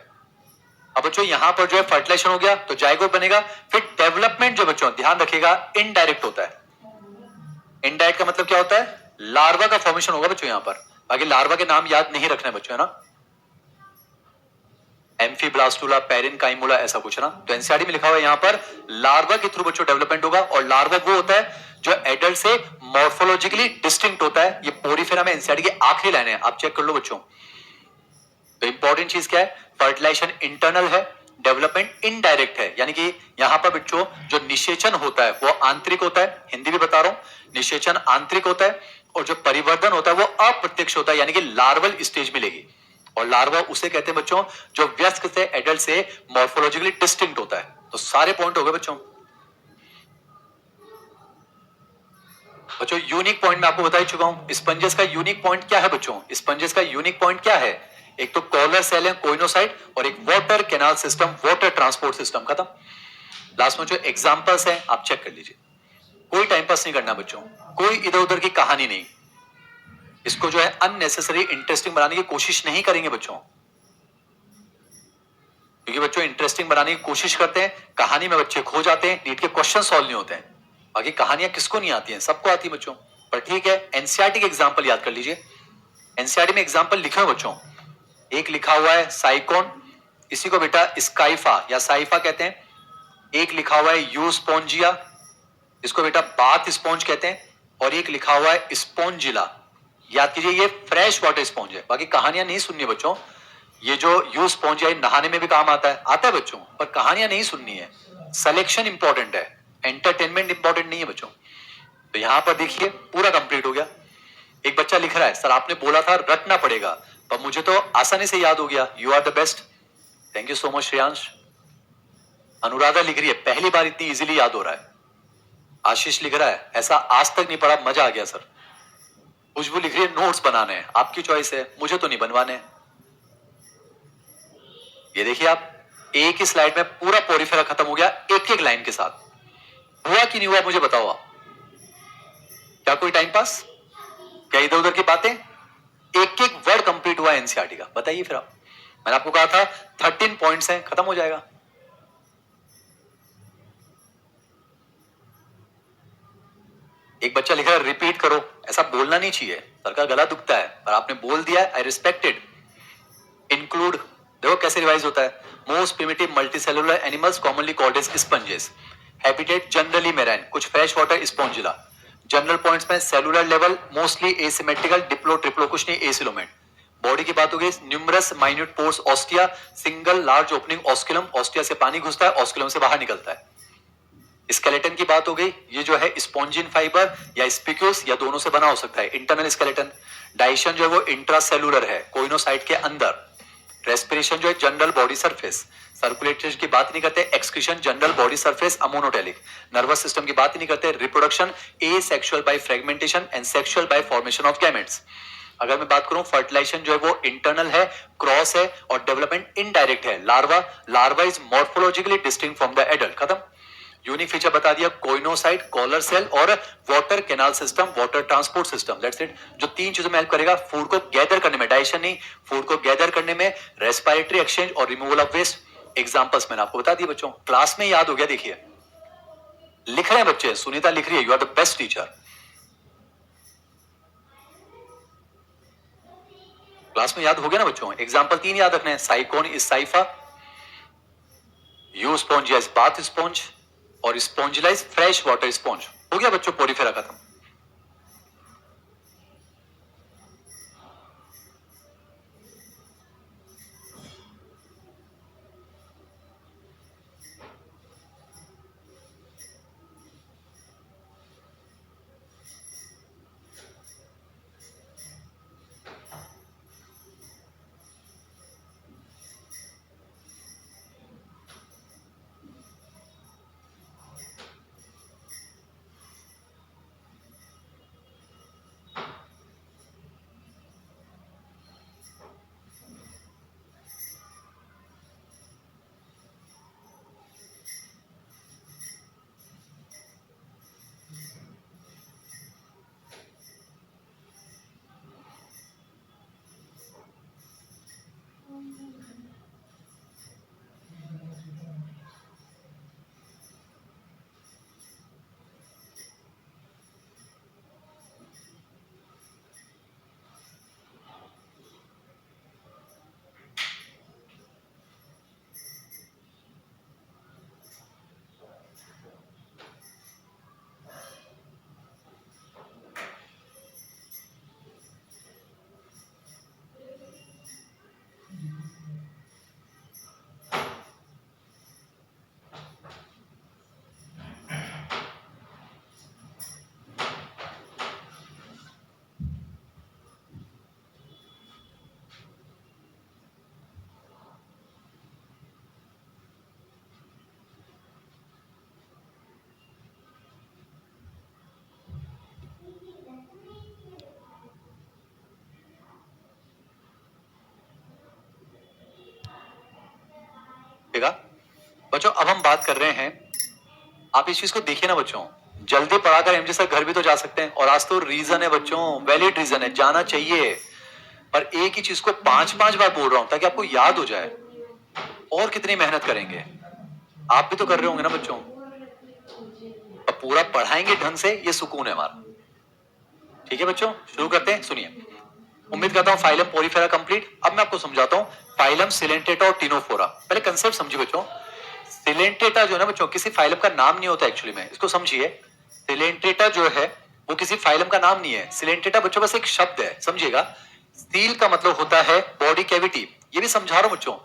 अब बच्चों यहां पर जो है फर्टिलाइजेशन हो गया तो जाइगोट बनेगा। फिर डेवलपमेंट जो बच्चों ध्यान रखिएगा इनडायरेक्ट होता है। इनडायरेक्ट का मतलब क्या होता है, लार्वा का फॉर्मेशन होगा बच्चों यहां पर। बाकी लार्वा के नाम याद नहीं रखना है बच्चों, है ना। एम्फीब्लास्टुला, पेरिनकाइमुला, ऐसा कुछ ना। तो एनसीईआरटी में लिखा हुआ है यहाँ पर लार्वा के थ्रू बच्चों डेवलपमेंट होगा, और लार्वा वो होता है जो एडल्ट से मॉर्फोलॉजिकली डिस्टिंक्ट होता है। ये पोरीफेरा में एनसीईआरटी की आखिरी लाइन है, आप चेक कर लो बच्चों। तो इंपॉर्टेंट चीज क्या है, फर्टिलाइजेशन इंटरनल है, डेवलपमेंट इनडायरेक्ट है। यानी कि यहां पर बच्चों जो निषेचन होता है वो आंतरिक होता है, हिंदी में बता रहा हूं, निषेचन आंतरिक होता है, और जो परिवर्धन होता है वो अप्रत्यक्ष होता है, यानी कि लार्वल स्टेज मिलेगी। और लार्वा उसे कहते हैं बच्चों जो वयस्क से एडल्ट से मॉर्फोलॉजिकली डिस्टिंक्ट होता है। तो सारे पॉइंट हो गए बच्चों। बच्चों यूनिक पॉइंट मैं आपको बता ही चुका हूं। स्पंजेस का यूनिक पॉइंट क्या है बच्चों? स्पंजेस का यूनिक पॉइंट क्या है? एक तो कॉलर सेल है कोइनोसाइट, और एक water canal system, water transport system. खत्म। लास्ट में जो एग्जांपल्स हैं आप चेक कर लीजिए। कोई टाइम पास नहीं करना बच्चों, कोई इधर उधर की कहानी नहीं। इसको जो है अननेसेसरी इंटरेस्टिंग बनाने की कोशिश नहीं करेंगे बच्चों, क्योंकि बच्चों इंटरेस्टिंग बनाने की कोशिश करते हैं, कहानी में बच्चे खो जाते हैं, नीट के क्वेश्चन सॉल्व नहीं होते हैं। बाकी कहानियां किसको नहीं आती हैं? सबको आती है बच्चों। पर ठीक है, एनसीईआरटी के एग्जांपल याद कर लीजिए। एनसीईआरटी में एग्जांपल लिखे हुए बच्चों, एक लिखा हुआ है साइकोन, इसी को बेटा स्काइफा या साइफा कहते हैं। एक लिखा हुआ है यूस्पोंजिया, इसको बेटा बाथ स्पॉन्ज कहते हैं। और एक लिखा हुआ है स्पॉन्जिला, याद कीजिए ये फ्रेश वाटर स्पॉन्ज है। बाकी कहानियां नहीं सुननी है बच्चों। ये जो यूस्पोंजिया नहाने में भी काम आता है बच्चों, पर कहानियां नहीं सुननी है। सिलेक्शन इंपॉर्टेंट है, एंटरटेनमेंट इंपॉर्टेंट नहीं है बच्चों। तो यहां पर देखिए पूरा कंप्लीट हो गया। एक बच्चा लिख रहा है सर आपने बोला था रटना पड़ेगा, पर मुझे तो आसानी से याद हो गया। You are the best, thank you so much Shreyansh. Anuradha लिख रही है पहली बार इतनी इजीली याद हो रहा है। आशीष लिख रहा है ऐसा आज तक नहीं पढ़ा, मजा आ गया सर। खुशबू लिख रही है नोट्स बनाने हैं, आपकी चॉइस है, मुझे तो नहीं बनवाने। ये देखिए आप, एक ही स्लाइड में पूरा पोरीफेरा खत्म हो गया एक एक लाइन के साथ। हुआ कि नहीं हुआ मुझे बताओ आप। क्या कोई टाइम पास? क्या इधर उधर की बातें? एक एक वर्ड कंप्लीट हुआ एनसीईआरटी का, बताइए फिर आप। मैंने आपको कहा था 13 पॉइंट्स हैं, खत्म हो जाएगा। एक बच्चा लिख रहा है रिपीट करो, ऐसा बोलना नहीं चाहिए, सर का गला दुखता है, पर आपने बोल दिया, आई रिस्पेक्टेड। इंक्लूड, देखो कैसे रिवाइज होता है। Most primitive multicellular animals commonly called as sponges. Habitat generally marine, कुछ fresh water Spongilla. General points में cellular level mostly asymmetrical, diplo triplo कुछ नहीं, एसिलोमेट। बॉडी की बात हो गई, numerous minute pores ostia, single large opening osculum, ostia से पानी घुसता है, ऑस्कुलम से बाहर निकलता है। स्केलेटन की बात हो गई, ये जो है स्पॉन्जिन फाइबर या स्पिक्यूस या दोनों से बना हो सकता है, इंटरनल स्केलेटन। डाइजेशन जो है वो इंट्रासेलुलर है, कोइनोसाइट के अंदर। रेस्पिरेशन जो है जनरल बॉडी सरफेस। सर्कुलेशन की बात नहीं करते, excretion general body surface ammonotelic. Nervous system की बात नहीं करते, reproduction A sexual by fragmentation and sexual bye formation of gametes. अगर मैं बात करूं फर्टिलाइजेशन जो है वो इंटरनल है, क्रॉस है, और डेवलपमेंट इनडायरेक्ट है। Larva, larva is morphologically distinct from the adult. खत्म। यूनिक फीचर बता दिया, कोइनोसाइट, कॉलर सेल और water canal system, water transport system. That's it. जो तीन चीजों में हेल्प करेगा फूड को गैदर करने में, डाइजेशन नहीं, फूड को गैदर करने में, रेस्पिरेटरी एक्सचेंज और रिमूवल ऑफ वेस्ट। एग्जांपल्स मैंने आपको बता दिए बच्चों, क्लास में याद हो गया। देखिए लिख रहे हैं बच्चे, सुनीता लिख रही है you are the best teacher. Class में याद हो गया ना बच्चों। एग्जाम्पल 3 याद रखने हैं, Sycon is Scypha, Euspongia is bath sponge, और Spongilla is fresh water sponge. हो गया बच्चों पोरीफेरा खत्म। सुनिएगा बच्चों, अब हम बात कर रहे हैं, आप इस चीज को देखिए ना बच्चों, जल्दी पढ़ाकर एमजे सर घर भी तो जा सकते हैं, और आज तो रीजन है बच्चों, वैलिड रीजन है, जाना चाहिए, पर एक ही चीज को 5-5 बार बोल रहा हूं ताकि आपको याद हो जाए। और कितनी मेहनत करेंगे, आप भी तो कर रहे होंगे ना बच्चों, अब पूरा पढ़ाएंगे ढंग से, ये सुकून है हमारा। ठीक है बच्चों, शुरू करते हैं, सुनिए। उम्मीद करता हूं फाइलम पोरीफेरा कंप्लीट। अब मैं आपको समझाता हूं फाइलम सिलेंट्रेटा और टिनोफोरा। पहले कंसेप्ट समझिए बच्चों। सिलेंट्रेटा जो है ना बच्चों, किसी फाइलम का नाम नहीं होता एक्चुअली में, इसको समझिए। सिलेंट्रेटा जो है वो किसी फाइलम का नाम नहीं है। सिलेंट्रेटा बच्चों बस एक शब्द है, समझिएगा। सील का मतलब होता है बॉडी कैविटी, ये भी समझा रहा हूं बच्चों।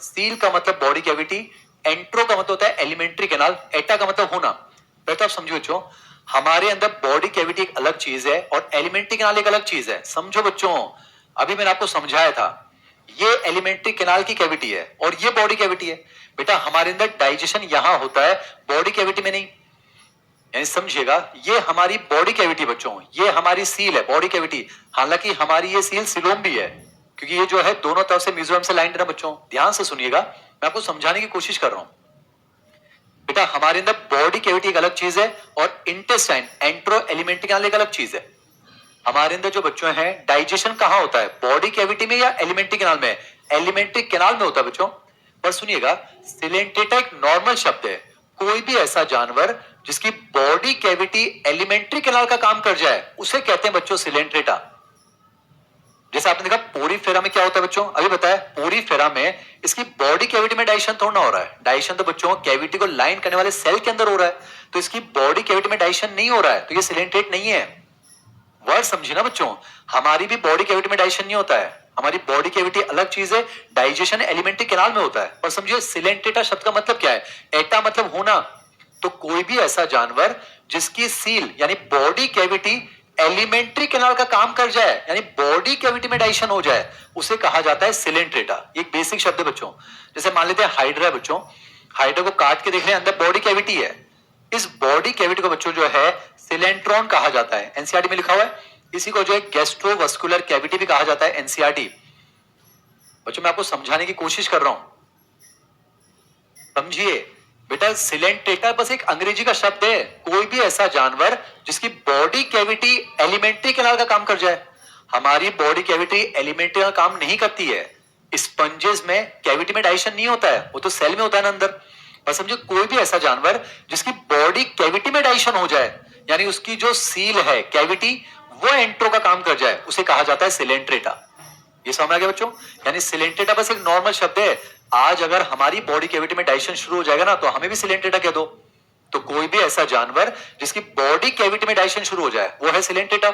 सील का मतलब बॉडी कैविटी, एंट्रो का मतलब होता है एलिमेंट्री कैनाल, एटा का मतलब होना। पहले तो आप समझो बच्चों, हमारे अंदर बॉडी कैविटी एक अलग चीज है और एलिमेंट्री कैनाल एक अलग चीज है, समझो बच्चों। अभी मैंने आपको समझाया था, ये एलिमेंट्री कैनाल की कैविटी है और ये बॉडी कैविटी है। बेटा हमारे अंदर डाइजेशन यहां होता है, बॉडी कैविटी में नहीं, यानी समझिएगा, ये हमारी बॉडी कैविटी बच्चों, ये हमारी सील है, बॉडी कैविटी। हालांकि हमारी ये सील सिलोम भी है, क्योंकि ये जो है दोनों तरफ से मिजोरम से लाइन है बच्चों। ध्यान से सुनिएगा, मैं आपको समझाने की कोशिश कर रहा हूं। बेटा हमारे अंदर बॉडी कैविटी एक अलग चीज है और इंटेस्टाइन एंट्रो एलिमेंट्री कैनाल एक अलग चीज है। हमारे अंदर जो बच्चों हैं, डाइजेशन कहां होता है, बॉडी कैविटी में या एलिमेंट्री कैनाल में? एलिमेंट्री कैनाल में होता है बच्चों। पर सुनिएगा, सिलेंट्रेटा एक नॉर्मल शब्द है। कोई भी ऐसा जानवर जिसकी बॉडी कैविटी एलिमेंट्री कैनाल का काम कर जाए उसे कहते हैं बच्चों सिलेंट्रेटा। जैसे आपने देखा पोरीफेरा में क्या होता है बच्चों, अभी बताया, पोरीफेरा में इसकी बॉडी कैविटी में डाइजेशन थोड़ा ना हो रहा है। डाइजेशन तो बच्चों कैविटी को लाइन करने वाले सेल के अंदर हो रहा है, तो इसकी बॉडी कैविटी में डाइजेशन नहीं हो रहा है, तो ये सिलेंट्रेट नहीं है। वर्ड समझिए ना बच्चों, हमारी भी बॉडी कैविटी में डाइजेशन नहीं होता है, हमारी बॉडी कैविटी अलग चीज है, डाइजेशन एलिमेंट्री कैनाल में होता है। और समझिए सिलेंट्रेटा शब्द का मतलब क्या है, एटा मतलब होना। तो कोई भी ऐसा जानवर जिसकी सील यानी बॉडी कैविटी एलिमेंट्री कैनाल का काम कर जाए, यानी बॉडी कैविटी में डाइजेशन हो जाए, उसे कहा जाता है सिलेंट्रेटा। एक बेसिक शब्द है बच्चों। जैसे मान लेते हैं हाइड्रा है बच्चों, हाइड्रा को काट के देख रहे हैं, अंदर बॉडी कैविटी है, इस बॉडी कैविटी को बच्चों जो है सिलेंट्रॉन कहा जाता है, एनसीईआरटी में लिखा हुआ है। इसी को जो है गैस्ट्रोवास्कुलर कैविटी भी कहा जाता है, एनसीईआरटी। बच्चों मैं आपको समझाने की कोशिश कर रहा हूं, समझिए बेटा। सिलेंट्रेटा बस एक अंग्रेजी का शब्द है, कोई भी ऐसा जानवर जिसकी बॉडी कैविटी एलिमेंट्री कैनाल का काम कर जाए। हमारी बॉडी कैविटी एलिमेंट्री का काम नहीं करती है। स्पंजेस में कैविटी में डाइजेशन नहीं होता है, वो तो सेल में होता है ना अंदर। बस समझिए, कोई भी ऐसा जानवर जिसकी बॉडी कैविटी में डाइजेशन हो जाए, यानी उसकी जो सील है कैविटी वो एंट्रो का काम कर जाए, उसे कहा जाता है सिलेंट्रेटा। ये समझ आ गया बच्चों। यानी सिलेंट्रेटा बस एक नॉर्मल शब्द है। आज अगर हमारी बॉडी कैविटी में डाइजेशन शुरू हो जाएगा ना, तो हमें भी सिलेंट्रेटा कह दो। तो कोई भी ऐसा जानवर जिसकी बॉडी कैविटी में डाइजेशन शुरू हो जाए वो है सिलेंट्रेटा।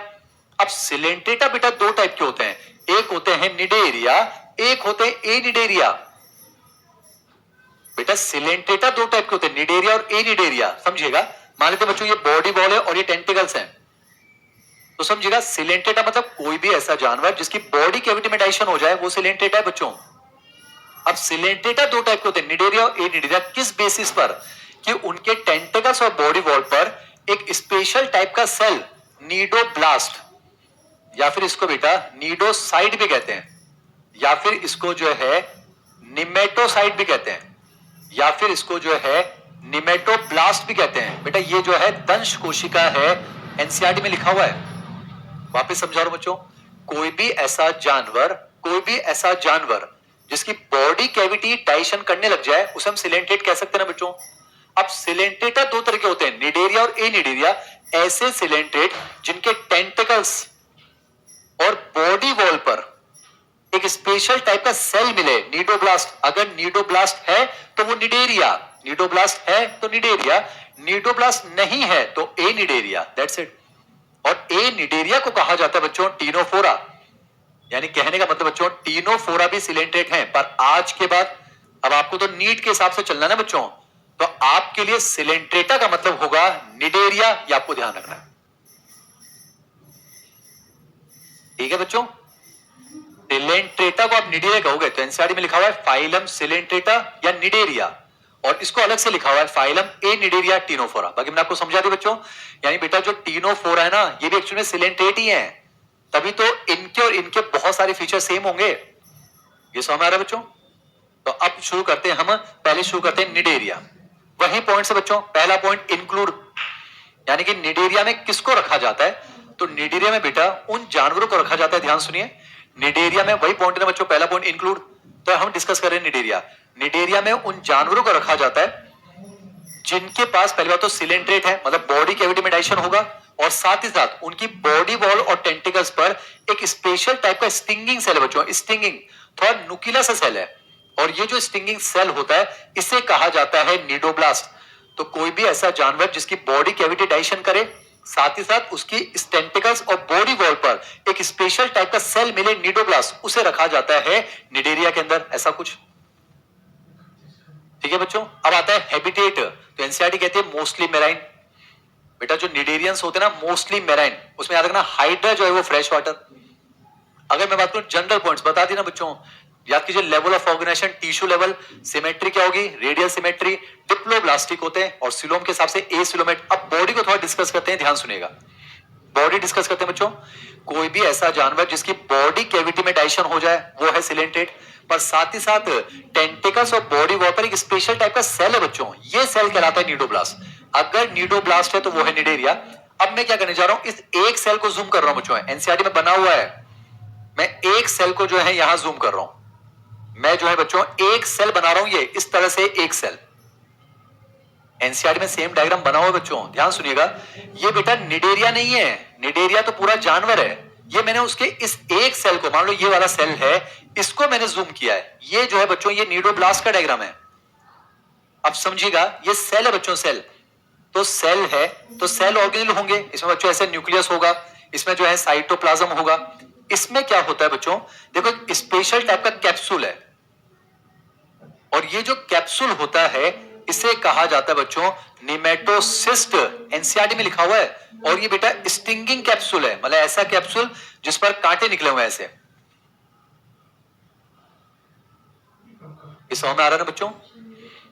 अब सिलेंट्रेटा बेटा दो टाइप के होते हैं, एक होते हैं निडेरिया, एक होते हैं एनिडेरिया। बेटा सिलेंट्रेटा दो टाइप के होते हैं, निडेरिया और एनिडेरिया, समझिएगा। मान लेते बच्चों ये बॉडी बॉल है और ये टेंटिकल्स हैं, तो समझिएगा सिलेंट्रेटा मतलब कोई भी ऐसा जानवर जिसकी बॉडी कैविटी में डाइजेशन हो जाए वो सिलेंट्रेटा है बच्चों। अब सिलेंट्रेटा दो टाइप के होते हैं, निडेरिया और एनिडेरिया। किस बेसिस पर? कि उनके टेंटिकल्स और बॉडी वॉल पर एक स्पेशल टाइप का सेल नीडोब्लास्ट, या फिर इसको बेटा नीडोसाइड भी कहते हैं, या फिर इसको जो है निमेटोसाइड भी कहते हैं, या फिर इसको जो है निमेटोब्लास्ट भी कहते हैं। बेटा ये जो है दंश कोशिका है, एनसीईआरटी में लिखा हुआ है। वापस समझा रहा हूं बच्चों, कोई भी ऐसा जानवर जिसकी बॉडी कैविटी डाइजेशन करने लग जाए उसे हम सिलेंट्रेट कह सकते हैं ना बच्चों। अब सिलेंट्रेटा दो तरह के होते हैं, निडेरिया और एनिडेरिया। ऐसे सिलेंट्रेट जिनके टेंटिकल्स और बॉडी वॉल पर एक स्पेशल टाइप का सेल मिले, नीडोब्लास्ट। अगर नीडोब्लास्ट है तो वो निडेरिया, नीडोब्लास्ट है तो निडेरिया, नीडोब्लास्ट नहीं है तो एनिडेरिया, दैट्स इट। और एनिडेरिया को कहा जाता है बच्चों टिनोफोरा। यानी कहने का मतलब बच्चों टिनोफोरा भी सिलेंट्रेट हैं, पर आज के बाद अब आपको तो नीट के हिसाब से चलना ना बच्चों, तो आपके लिए सिलेंट्रेटा का मतलब होगा निडेरिया, ये आपको ध्यान रखना है। ठीक है बच्चों, सिलेंट्रेटा को आप निडेरिया कहोगे तो एनसीईआरटी में लिखा हुआ है फाइलम सिलेंट्रेटा या निडेरिया, और इसको अलग से लिखा हुआ है फाइलम एनिडेरिया टिनोफोरा। बाकी मैंने आपको समझा दी बच्चों। यानी बेटा जो टिनोफोरा है ना, ये भी एक्चुअली में सिलेंट्रेट ही है, तभी तो इनके और इनके बहुत सारे फीचर सेम होंगे। ये समझ आ रहा है बच्चों। तो अब शुरू करते हैं हम पहले शुरू करते हैं निडेरिया। वही पॉइंट से बच्चों, पहला पॉइंट इंक्लूड, यानी कि निडेरिया में किसको रखा जाता है? तो निडेरिया में बेटा उन जानवरों को रखा जाता है। ध्यान सुनिए, निडेरिया में वही पॉइंट है बच्चों, पहला पॉइंट इंक्लूड। तो हम डिस्कस कर रहे हैं निडेरिया। निडेरिया में उन जानवरों को रखा जाता है जिनके पास पहली बात तो सिलेंट्रेट है, मतलब बॉडी कैविटी में डाइजेशन होगा, और साथ ही साथ उनकी बॉडी वॉल और टेंटिकल्स पर एक स्पेशल टाइप का स्टिंगिंग सेल है बच्चों। स्टिंगिंग थोड़ा नुकीला सा सेल है, और ये जो स्टिंगिंग सेल होता है इसे कहा जाता है नीडोब्लास्ट। तो कोई भी ऐसा जानवर जिसकी बॉडी कैविटी डाइजेशन करे, साथ ही साथ उसकी टेंटिकल्स और बॉडी वॉल पर एक स्पेशल टाइप का सेल मिले नीडोब्लास्ट, उसे रखा जाता है निडेरिया के अंदर, ऐसा कुछ। ठीक है बच्चों, अब आता है हैबिटेट। तो एनसीईआरटी कहती है मोस्टली मेराइन। बेटा जो निडेरियंस होते हैं ना मोस्टली मेराइन, उसमें याद रखना हाइड्रा जो है वो फ्रेश वाटर। अगर मैं बात करूं जनरल पॉइंट्स बता दी ना बच्चों, याद कीजिए level of organisation, tissue level, symmetry क्या होगी, रेडियल सिमेट्री, डिप्लोब्लास्टिक होते हैं, और सिलोम के हिसाब से एसिलोमेट। अब बॉडी को थोड़ा डिस्कस करते हैं, ध्यान सुनिएगा, बॉडी डिस्कस करते हैं बच्चों। कोई भी ऐसा जानवर जिसकी बॉडी कैविटी में डाइजेशन हो जाए वो है सिलेंट्रेट, पर साथ ही साथ टेंटिकल्स और बॉडी वॉल पर एक स्पेशल टाइप का सेल है बच्चों, ये सेल कहलाता है नीडोब्लास्ट। अगर नीडोब्लास्ट है तो वो है निडेरिया। अब मैं क्या करने जा रहा हूं, इस एक सेल को जूम कर रहा हूं बच्चों, एनसीईआरटी में बना हुआ है, मैं एक सेल को जो है यहां जूम कर रहा हूं। मैं जो है बच्चों एक सेल बना रहा हूं, ये इस तरह से एक सेल, एनसीईआरटी में सेम डायग्राम बना हुआ है बच्चों, ध्यान सुनिएगा। ये बेटा निडेरिया नहीं है, निडेरिया तो पूरा जानवर है, ये मैंने उसके इस एक सेल को, मान लो ये वाला सेल है, इसको मैंने जूम किया है। ये जो है बच्चों ये नीडोब्लास्ट का डायग्राम है। अब समझिएगा, ये सेल है बच्चों, सेल तो सेल है, तो सेल ऑर्गेनेल होंगे, इसमें बच्चों ऐसे न्यूक्लियस होगा, इसमें जो है साइटोप्लाज्म होगा। इसमें क्या होता है बच्चों, देखो एक स्पेशल टाइप का कैप्सूल है, और ये जो कैप्सूल होता है इसे कहा जाता है बच्चों निमेटोसिस्ट, एनसीईआरटी में लिखा हुआ है। और ये बेटा स्टिंगिंग कैप्सूल है, मतलब ऐसा कैप्सूल जिस पर कांटे निकले हुए हैं ऐसे। इस समझ में आ रहा है ना बच्चों?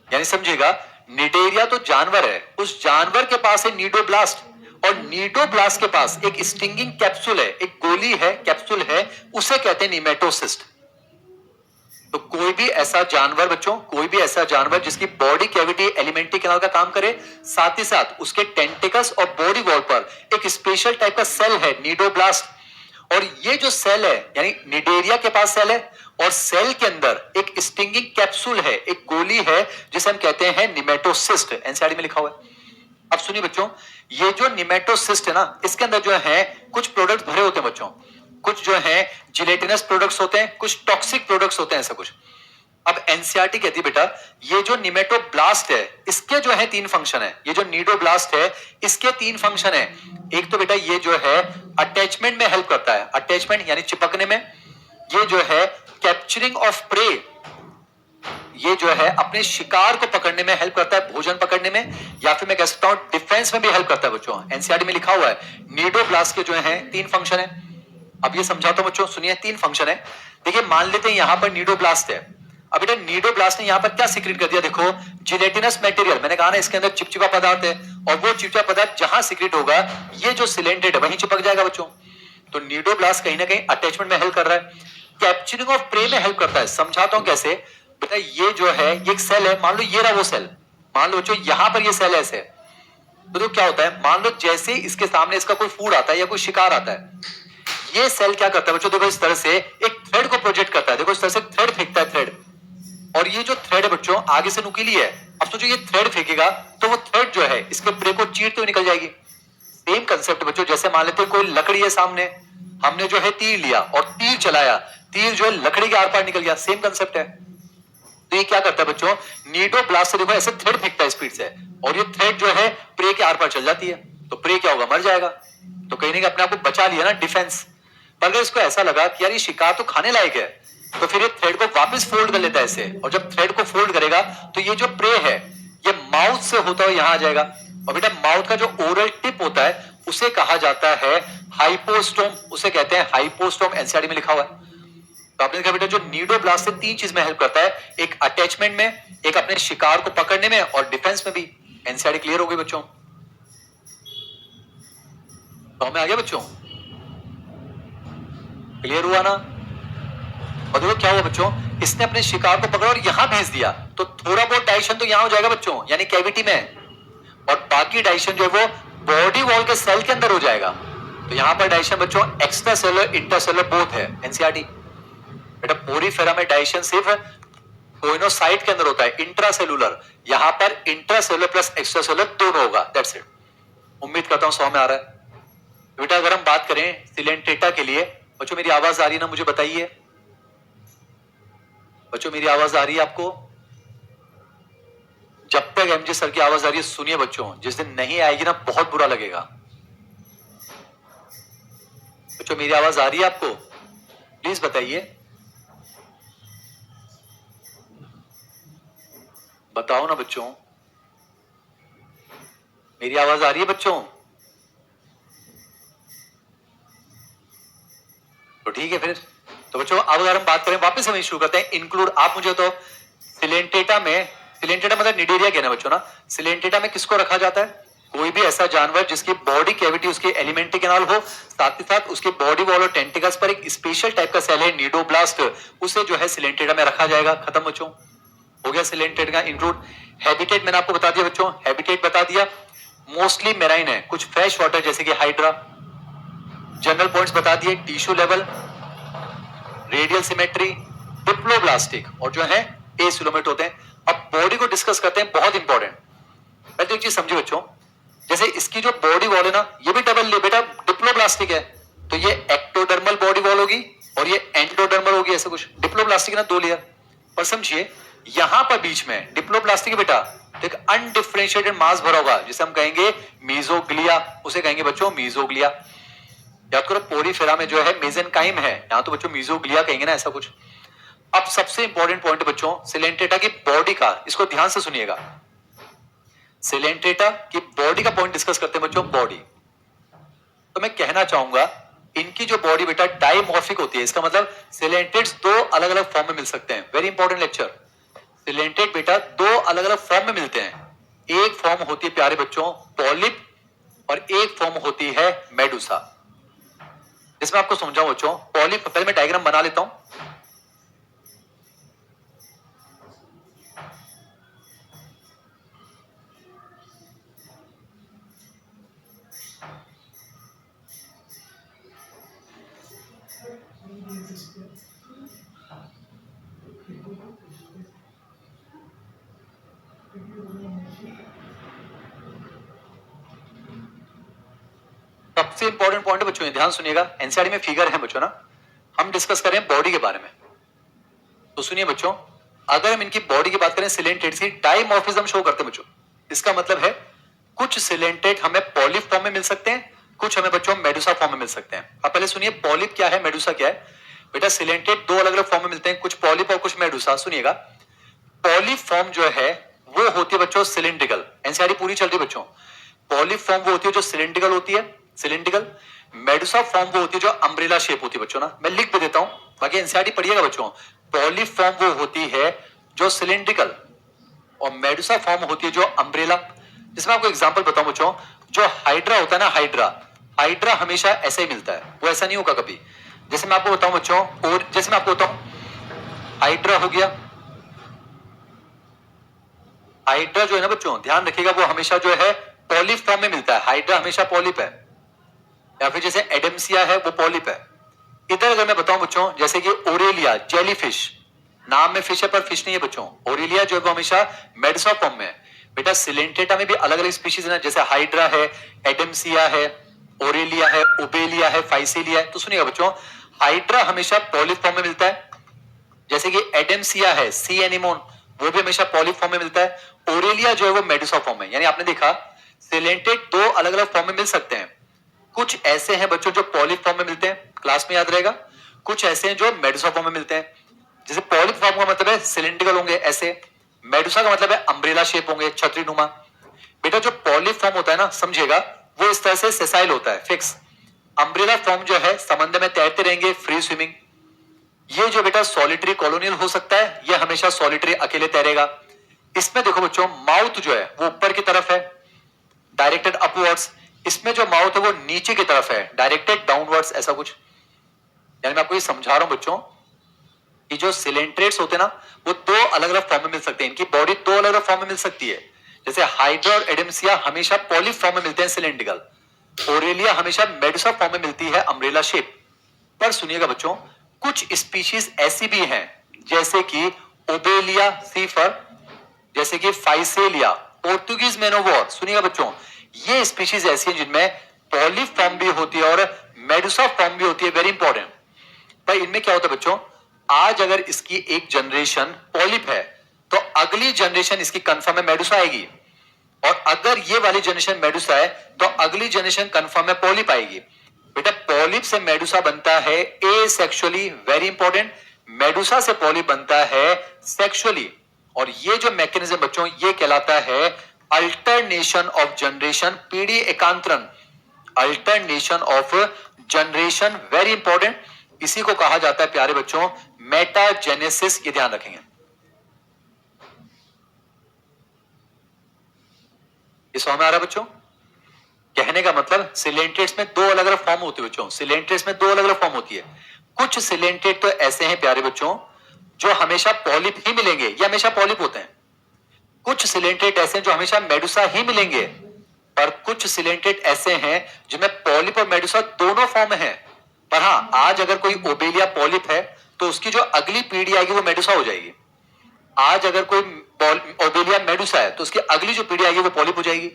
यानी समझिएगा, निडेरिया तो जानवर है, उस जानवर के पास है नीडोब्लास्ट, और नीडोब्लास्ट के पास एक स्टिंगिंग कैप्सूल है, एक गोली है, कैप्सूल है, उसे कहते हैं निमेटोसिस्ट। तो कोई भी ऐसा जानवर बच्चों, कोई भी ऐसा जानवर जिसकी बॉडी कैविटी एलिमेंट्री कैनाल का काम करे, साथ ही साथ उसके टेंटिकल्स और बॉडी वॉल पर एक स्पेशल टाइप का सेल है नीडोब्लास्ट, और ये जो सेल है यानी निडेरिया के पास सेल है, और सेल के अंदर एक स्टिंगिंग कैप्सूल है, एक गोली है जिसे हम कहते हैं निमेटोसिस्ट, एनसीईआरटी में लिखा हुआ है। अब सुनिए बच्चों, ये जो निमेटोसिस्ट है ना, इसके अंदर जो है कुछ प्रोडक्ट भरे होते हैं बच्चों, कुछ जो है जिलेटिनस प्रोडक्ट्स होते हैं, कुछ टॉक्सिक प्रोडक्ट्स होते हैं, ऐसा कुछ। अब एनसीईआरटी कहती है बेटा ये जो निमेटोब्लास्ट है इसके जो है 3 फंक्शन है, ये जो नीडोब्लास्ट है इसके 3 फंक्शन है। एक तो बेटा ये जो है अटैचमेंट में हेल्प करता है, अटैचमेंट यानी चिपकने में। ये जो है कैप्चरिंग ऑफ प्रे, ये जो है अपने शिकार को पकड़ने में हेल्प करता है, भोजन पकड़ने में, या फिर मैं कह सकता हूं डिफेंस में भी हेल्प करता है बच्चों। एनसीईआरटी में लिखा हुआ है नीडोब्लास्ट के जो है 3 फंक्शन है। अब ये समझाता हूं बच्चों, सुनिए 3 फंक्शन है। देखिए मान लेते हैं यहां पर नीडोब्लास्ट है, अब बेटा नीडोब्लास्ट ने यहां पर क्या सीक्रेट कर दिया, देखो जिलेटिनस मटेरियल, मैंने कहा ना इसके अंदर चिपचिपा पदार्थ है, और वो चिपचिपा पदार्थ जहां सीक्रेट होगा ये जो सिलेंडेड है वहीं चिपक जाएगा बच्चों। तो नीडोब्लास्ट कहीं ना कहीं अटैचमेंट में हेल्प कर रहा है, कैप्चरिंग ऑफ प्रे में हेल्प करता है। समझाता हूं कैसे बेटा, ये जो है ये एक सेल है, मान लो ये रहा वो सेल, मान लो बच्चों यहां पर ये सेल है ऐसे, तो क्या होता है, मान लो जैसे इसके सामने इसका कोई फूड आता है या कोई शिकार आता है, ये सेल क्या करता है बच्चों, देखो इस तरह से एक थ्रेड को प्रोजेक्ट करता है, देखो इस तरह से थ्रेड फेंकता है, थ्रेड, और ये जो थ्रेड है बच्चों आगे से नुकीली है। अब सोचो ये थ्रेड फेंकेगा तो वो थ्रेड जो है इसके प्रे को चीरते हुए निकल जाएगी। सेम कंसेप्ट बच्चों, जैसे मान लेते हैं कोई लकड़ी है सामने, हमने जो है तीर लिया और तीर चलाया, तीर जो है लकड़ी के आर पार निकल गया, सेम कंसेप्ट है। तो ये क्या करता है बच्चों, नीडोब्लास्ट से देखो ऐसे थ्रेड फेंकता है स्पीड से, और ये थ्रेड जो है प्रे के आर पार चल जाती है, तो प्रे क्या होगा, मर जाएगा। तो कहीं ना कहीं अपने आप को बचा लिया ना, डिफेंस। पर अगर इसको ऐसा लगा कि यार ये शिकार तो खाने लायक है, तो फिर ये थ्रेड को वापस फोल्ड कर लेता है ऐसे, और जब थ्रेड को फोल्ड करेगा तो ये जो प्रे है ये माउथ से होता हुआ यहां आ जाएगा, और बेटा माउथ का जो ओरल टिप होता है उसे कहा जाता है हाइपोस्टोम, उसे कहते हैं हाइपोस्टोम, एनसीईआरटी में लिखा हुआ है। तो आपने देखा बेटा जो नीडोब्लास्ट से 3 चीज में हेल्प करता है, एक अटैचमेंट में, एक अपने शिकार को पकड़ने में, और डिफेंस में भी। एनसीईआरटी क्लियर हो गई बच्चों? तो हमें आ गया बच्चों, क्लियर हुआ ना? और देखो क्या हुआ बच्चों, इसने अपने शिकार को पकड़ा और यहां भेज दिया, तो थोड़ा बहुत डाइजेशन तो यहां हो जाएगा बच्चों, यानी कैविटी में, और बाकी डाइजेशन जो है वो बॉडी वॉल के सेल के अंदर हो जाएगा। तो यहां पर डाइजेशन बच्चों एक्स्ट्रा सेलुलर इंटरसेलुलर बोथ है। एनसीईआरटी बेटा पोरीफेरा में डाइजेशन सिर्फ कोइनोसाइट के अंदर होता है, इंट्रासेलुलर। यहां पर इंट्रासेलुलर प्लस एक्स्ट्रासेलुलर दोनों होगा। That's it. उम्मीद करता हूं समझ में आ रहा है बेटा। अगर हम बात करें सिलेंटेटा के लिए, बच्चों मेरी आवाज आ रही है ना, मुझे बताइए बच्चों, मेरी आवाज आ रही है आपको? जब तक एमजे सर की आवाज आ रही है सुनिए बच्चों, जिस दिन नहीं आएगी ना बहुत बुरा लगेगा। बच्चों मेरी आवाज आ रही है आपको? प्लीज बताइए, बताओ ना बच्चों, मेरी आवाज आ रही है बच्चों? तो ठीक है फिर। तो बच्चों अब अगर हम बात करें, वापस हम शुरू करते हैं। इंक्लूड, आप मुझे तो सिलेंटेटा में, सिलेंटेटा मतलब निडेरिया कहना बच्चों ना, सिलेंटेटा में किसको रखा जाता है? कोई भी ऐसा जानवर जिसकी बॉडी कैविटी उसकी एलिमेंट्री कैनाल हो, साथ ही साथ उसकी बॉडी वॉल और टेंटिकल्स पर एक स्पेशल टाइप का सेल है नीडोब्लास्ट, उसे जो है सिलेंटेटा में रखा जाएगा। खत्म बच्चों, हो गया सिलेंटेट का इंक्लूड। हैबिटेट मैंने आपको बता दिया बच्चों, हैबिटेट बता दिया। मोस्टली मेराइन है, कुछ फ्रेश वाटर जैसे कि हाइड्रा। जनरल पॉइंट्स बता दिए, tissue level, radial symmetry, diploblastic और जो है एसिलोमेट होते हैं। अब बॉडी को डिस्कस करते हैं, बहुत इंपॉर्टेंट। पहले तो एक चीज समझिए बच्चों, जैसे इसकी जो बॉडी वॉल है ना, ये भी डबल ले बेटा डिप्लोब्लास्टिक है, तो ये एक्टोडर्मल बॉडी वॉल होगी और ये एंडोडर्मल होगी, ऐसा कुछ। डिप्लोब्लास्टिक ना दो लेयर। पर समझिए यहां पर बीच में डिप्लोब्लास्टिक है बेटा, तो एक अनडिफरेंशिएटेड मास भरा होगा जिसे हम कहेंगे मीजोग्लिया, उसे कहेंगे बच्चों मीजोग्लिया। याद करो पोरीफेरा में जो है मेसेनकाइम है, यहां तो बच्चों मीजोग्लिया कहेंगे ना, ऐसा कुछ। अब सबसे इंपॉर्टेंट पॉइंट बच्चों सिलेंटेटा की बॉडी का, इसको ध्यान से सुनिएगा। सिलेंटेटा की बॉडी का पॉइंट डिस्कस करते हैं बच्चों, बॉडी। तो मैं कहना चाहूंगा इनकी जो बॉडी बेटा डाइमॉर्फिक होती है, इसका मतलब सिलेंटेट्स दो अलग अलग फॉर्म में मिल सकते हैं। Very important lecture. सिलेंटेट बेटा दो अलग अलग फॉर्म में मिलते हैं। एक फॉर्म होती है प्यारे बच्चों पॉलिप, और एक फॉर्म होती है मेडुसा। इसमें आपको समझाऊं बच्चों, पॉलिप, पहले मैं डायग्राम बना लेता हूं। सबसे इंपॉर्टेंट पॉइंट है बच्चों, ध्यान सुनिएगा। एनसीईआरटी में फिगर है बच्चों ना, हम डिस्कस करें बॉडी के बारे में। तो सुनिए बच्चों, अगर हम इनकी बॉडी की बात करें, सिलेंटेट्स की डाइमॉर्फिज्म शो करते हैं बच्चों। इसका मतलब है कुछ सिलेंटेट हमें पॉलिप फॉर्म में मिल सकते हैं, कुछ हमें बच्चों मेडुसा फॉर्म में मिल सकते हैं। अब पहले सुनिए पॉलिप क्या है, मेडुसा क्या है। बेटा सिलेंटेट दो अलग अलग फॉर्म में मिलते हैं, कुछ पॉलिप और कुछ मेडुसा। सुनिएगा, पॉलिप फॉर्म जो है वो होती है बच्चों सिलिंड्रिकल। एनसीईआरटी पूरी चल रही है बच्चों। पॉलिप फॉर्म वो होती है जो सिलिंड्रिकल होती है, सिलिंड्रिकल। मेडुसा फॉर्म वो होती है जो अम्ब्रेला शेप होती है बच्चों ना, मैं लिख भी देता हूं, बाकी एनसीईआरटी पढ़िएगा बच्चों। पॉलिप फॉर्म वो होती है जो सिलिंड्रिकल, और मेडुसा फॉर्म होती है जो अम्ब्रेला। इसमें आपको एग्जांपल बताऊं बच्चों, जो हाइड्रा होता है ना, हाइड्रा, हाइड्रा हमेशा ऐसे ही मिलता है, वो ऐसा नहीं होगा कभी। जैसे मैं आपको बताऊं बच्चों, और जैसे मैं आपको बताऊं हाइड्रा हो गया, हाइड्रा जो है ना बच्चों ध्यान रखिएगा, वो हमेशा जो है पॉलिप फॉर्म में मिलता है। हाइड्रा हमेशा पॉलिप है, या फिर जैसे एडेम्सिया है वो पॉलिप है। इधर अगर मैं बताऊं बच्चों, जैसे कि ओरेलिया जेलीफिश, नाम में फिश है पर फिश नहीं है बच्चों। ओरेलिया जो है वो हमेशा मेडुसा फॉर्म में है। बेटा सिलेंटेटा में भी अलग अलग स्पीशीज है ना, जैसे हाइड्रा है, एडेम्सिया है, ओरेलिया है, उबेलिया है, फाइसिलिया है। तो सुनिएगा बच्चों, हाइड्रा हमेशा पॉलिप फॉर्म में मिलता है, जैसे कि एडेम्सिया है, सी एनिमोन, वो भी हमेशा पॉलिप फॉर्म में मिलता है। ओरेलिया जो है वो मेडुसा फॉर्म में। यानी आपने देखा सिलेंटेट दो अलग अलग फॉर्म में मिल सकते हैं। कुछ ऐसे हैं बच्चों जो पॉलिप फॉर्म में मिलते हैं, क्लास में याद रहेगा। कुछ ऐसे हैं जो मेडुसा फॉर्म में मिलते हैं। जैसे पॉलिप फॉर्म का मतलब है सिलिंड्रिकल होंगे ऐसे, मेडुसा का मतलब है अम्ब्रेला शेप होंगे, छतरी नुमा। बेटा जो पॉलिप फॉर्म होता है ना, समझिएगा, वो इस तरह से सेसाइल होता है, फिक्स। अम्ब्रेला फॉर्म जो है समंदर में तैरते रहेंगे, फ्री स्विमिंग। ये जो बेटा सॉलिटरी कॉलोनियल हो सकता है, ये हमेशा सॉलिटरी अकेले तैरेगा। इसमें देखो बच्चों, माउथ जो है वो ऊपर की तरफ है, डायरेक्टेड अपवर्ड्स। इसमें जो माउथ है वो नीचे की तरफ है, डायरेक्टेड डाउनवर्ड्स, ऐसा कुछ। यानी मैं आपको ये समझा रहा हूं बच्चों, कि जो सिलेंट्रेट्स होते हैं ना वो दो अलग अलग फॉर्म में मिल सकते हैं, इनकी बॉडी दो अलग अलग फॉर्म में मिल सकती है। जैसे हाइड्रा और एडेम्सिया हमेशा पॉली फॉर्म में मिलते हैं सिलेंड्रिकल, ओरेलिया हमेशा मेडुसा फॉर्म में मिलती है अम्ब्रेला शेप। पर सुनिएगा बच्चों, कुछ स्पीशीज ऐसी भी हैं जैसे कि ओबेलिया सीफर, जैसे कि फाइसेलिया, पोर्तुगीज मैनोवॉर। सुनिएगा बच्चों, ये स्पीशीज ऐसी हैं जिनमें पॉली फॉर्म भी होती है और मेडुसा फॉर्म भी होती है, वेरी इंपॉर्टेंट। भाई इनमें क्या होता है बच्चों, आज अगर इसकी एक जनरेशन पॉलिप है तो अगली जनरेशन इसकी कंफर्म में मेडुसा आएगी, और अगर ये वाली जनरेशन मेडुसा है तो अगली जनरेशन कंफर्म में पॉलिप आएगी। बेटा पॉलिप से मेडुसा बनता है एसेक्सुअली, वेरी इंपॉर्टेंट। मेडुसा से पॉलिप बनता है सेक्सुअली, और ये जो मैकेनिज्म बच्चों ये कहलाता है अल्टरनेशन ऑफ जनरेशन, पीढ़ी एकांतरण, alternation of generation, very important. इसी को कहा जाता है प्यारे बच्चों मेटाजेनेसिस, ये ध्यान रखेंगे। ये समझ में आ रहा है बच्चों? कहने का मतलब सिलेंट्रेट्स में दो अलग अलग फॉर्म होती है बच्चों, सिलेंट्रेट्स में दो अलग अलग फॉर्म होती है। कुछ सिलेंट्रेट तो ऐसे हैं प्यारे बच्चों जो हमेशा पॉलिप ही मिलेंगे, ये हमेशा पॉलिप होते हैं। कुछ सिलेंट्रेट ऐसे हैं जो हमेशा मेडुसा ही मिलेंगे, पर कुछ सिलेंट्रेट ऐसे हैं जिनमें पॉलिप और मेडुसा दोनों फॉर्म है। पर हां, आज अगर कोई ओबेलिया पॉलिप है तो उसकी जो अगली पीढ़ी आएगी वो मेडुसा हो जाएगी। आज अगर कोई ओबेलिया मेडुसा है तो उसकी अगली जो पीढ़ी आएगी वो पॉलिप हो जाएगी।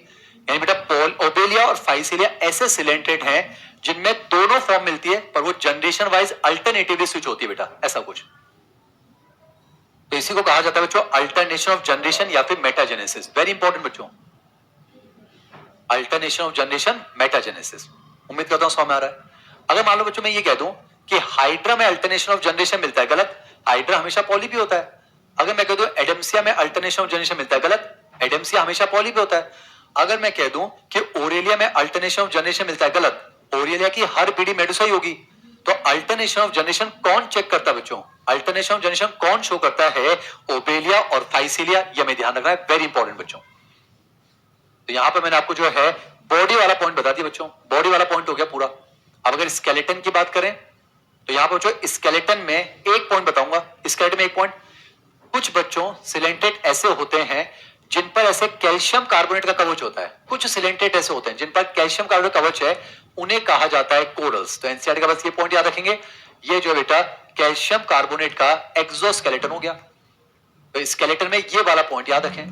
यानी बेटा ओबेलिया और फाइसेलिया ऐसे सिलेंट्रेट हैं जिनमें दोनों फॉर्म मिलती है, पर वो जनरेशन वाइज अल्टरनेटिवली स्विच होती है बेटा, ऐसा कुछ। तो इसी को कहा जाता है बच्चों अल्टरनेशन ऑफ जनरेशन या फिर मेटाजेनेसिस, वेरी इंपॉर्टेंट बच्चों, अल्टरनेशन ऑफ जनरेशन, मेटाजेनेसिस। उम्मीद करता हूं समझ में आ रहा है। अगर मान लो बच्चों मैं ये कह दूं कि हाइड्रा में अल्टरनेशन ऑफ जनरेशन मिलता है, गलत, हाइड्रा हमेशा पॉली भी होता है। अगर मैं कह दूं एडेम्सिया में अल्टरनेशन ऑफ जनरेशन मिलता है, गलत, एडेम्सिया हमेशा पॉली भी होता है। अगर मैं कह दूं कि ओरेलिया में अल्टरनेशन ऑफ जनरेशन मिलता है, गलत, ओरेलिया की हर पीढ़ी मेडुसा ही होगी। तो अल्टरनेशन ऑफ जनरेशन कौन चेक करता है बच्चों, अल्टरनेशन ऑफ जनरेशन कौन शो करता है, ओबेलिया और फाइसेलिया, ये हमें ध्यान रखना है, वेरी इंपॉर्टेंट बच्चों। तो यहां पर मैंने आपको जो है बॉडी वाला पॉइंट बता दिया बच्चों, बॉडी वाला पॉइंट हो गया पूरा। अब अगर स्केलेटन की बात करें तो यहां पर जो स्केलेटन में एक पॉइंट बताऊंगा, स्केलेटन में एक पॉइंट, कुछ बच्चों सिलेंट्रेट ऐसे होते हैं जिन पर ऐसे कैल्शियम कार्बोनेट का कवच होता है। कुछ सिलेंट्रेट ऐसे होते हैं जिन पर कैल्शियम कार्बोनेट कवच है, उन्हें कहा जाता है कोरल्स। तो एनसीईआरटी का बस ये पॉइंट याद रखेंगे, ये जो बेटा कैल्शियम कार्बोनेट का एक्सोस्केलेटन हो गया। तो स्केलेटन में ये वाला पॉइंट याद रखें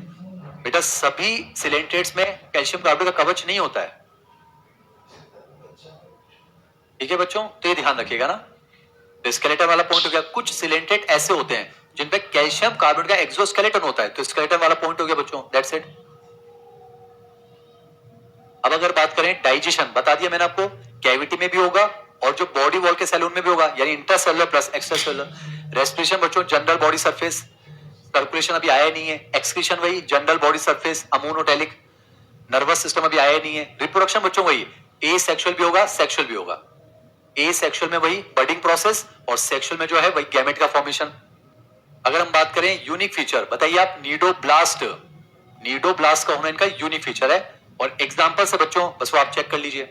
बेटा, सभी सिलेंट्रेट्स में कैल्शियम कार्बोनेट का कवच नहीं होता है, ठीक है बच्चों, तो ये ध्यान रखिएगा ना। तो स्केलेटन वाला पॉइंट हो गया, कुछ सिलेंट्रेट ऐसे होते हैं जिन पे कैल्शियम कार्बोनेट का एक्सोस्केलेटन होता है, तो स्केलेटन वाला पॉइंट हो गया बच्चों, दैट्स इट। अब अगर बात करें डाइजेशन, बता दिया मैंने आपको, कैविटी में भी होगा और जो बॉडी वॉल के सेलून में भी होगा, यानी इंट्रासेलुलर प्लस एक्स्ट्रासेलुलर। रेस्पिरेशन बच्चों जनरल बॉडी सरफेस, सर्कुलेशन अभी आया नहीं है, एक्सक्रीशन वही general body surface ammonotelic, nervous system अभी आया नहीं है। रिप्रोडक्शन बच्चों वही, ए सेक्सुअल भी होगा सेक्सुअल भी होगा, ए सेक्सुअल में वही बडिंग प्रोसेस और सेक्सुअल में जो है वही गैमेट का फॉर्मेशन। अगर हम बात करें यूनिक फीचर, बताइए आप, नीडोब्लास्ट, नीडोब्लास्ट का होना इनका यूनिक फीचर है। और एग्जांपल से बच्चों बस वो आप चेक कर लीजिए,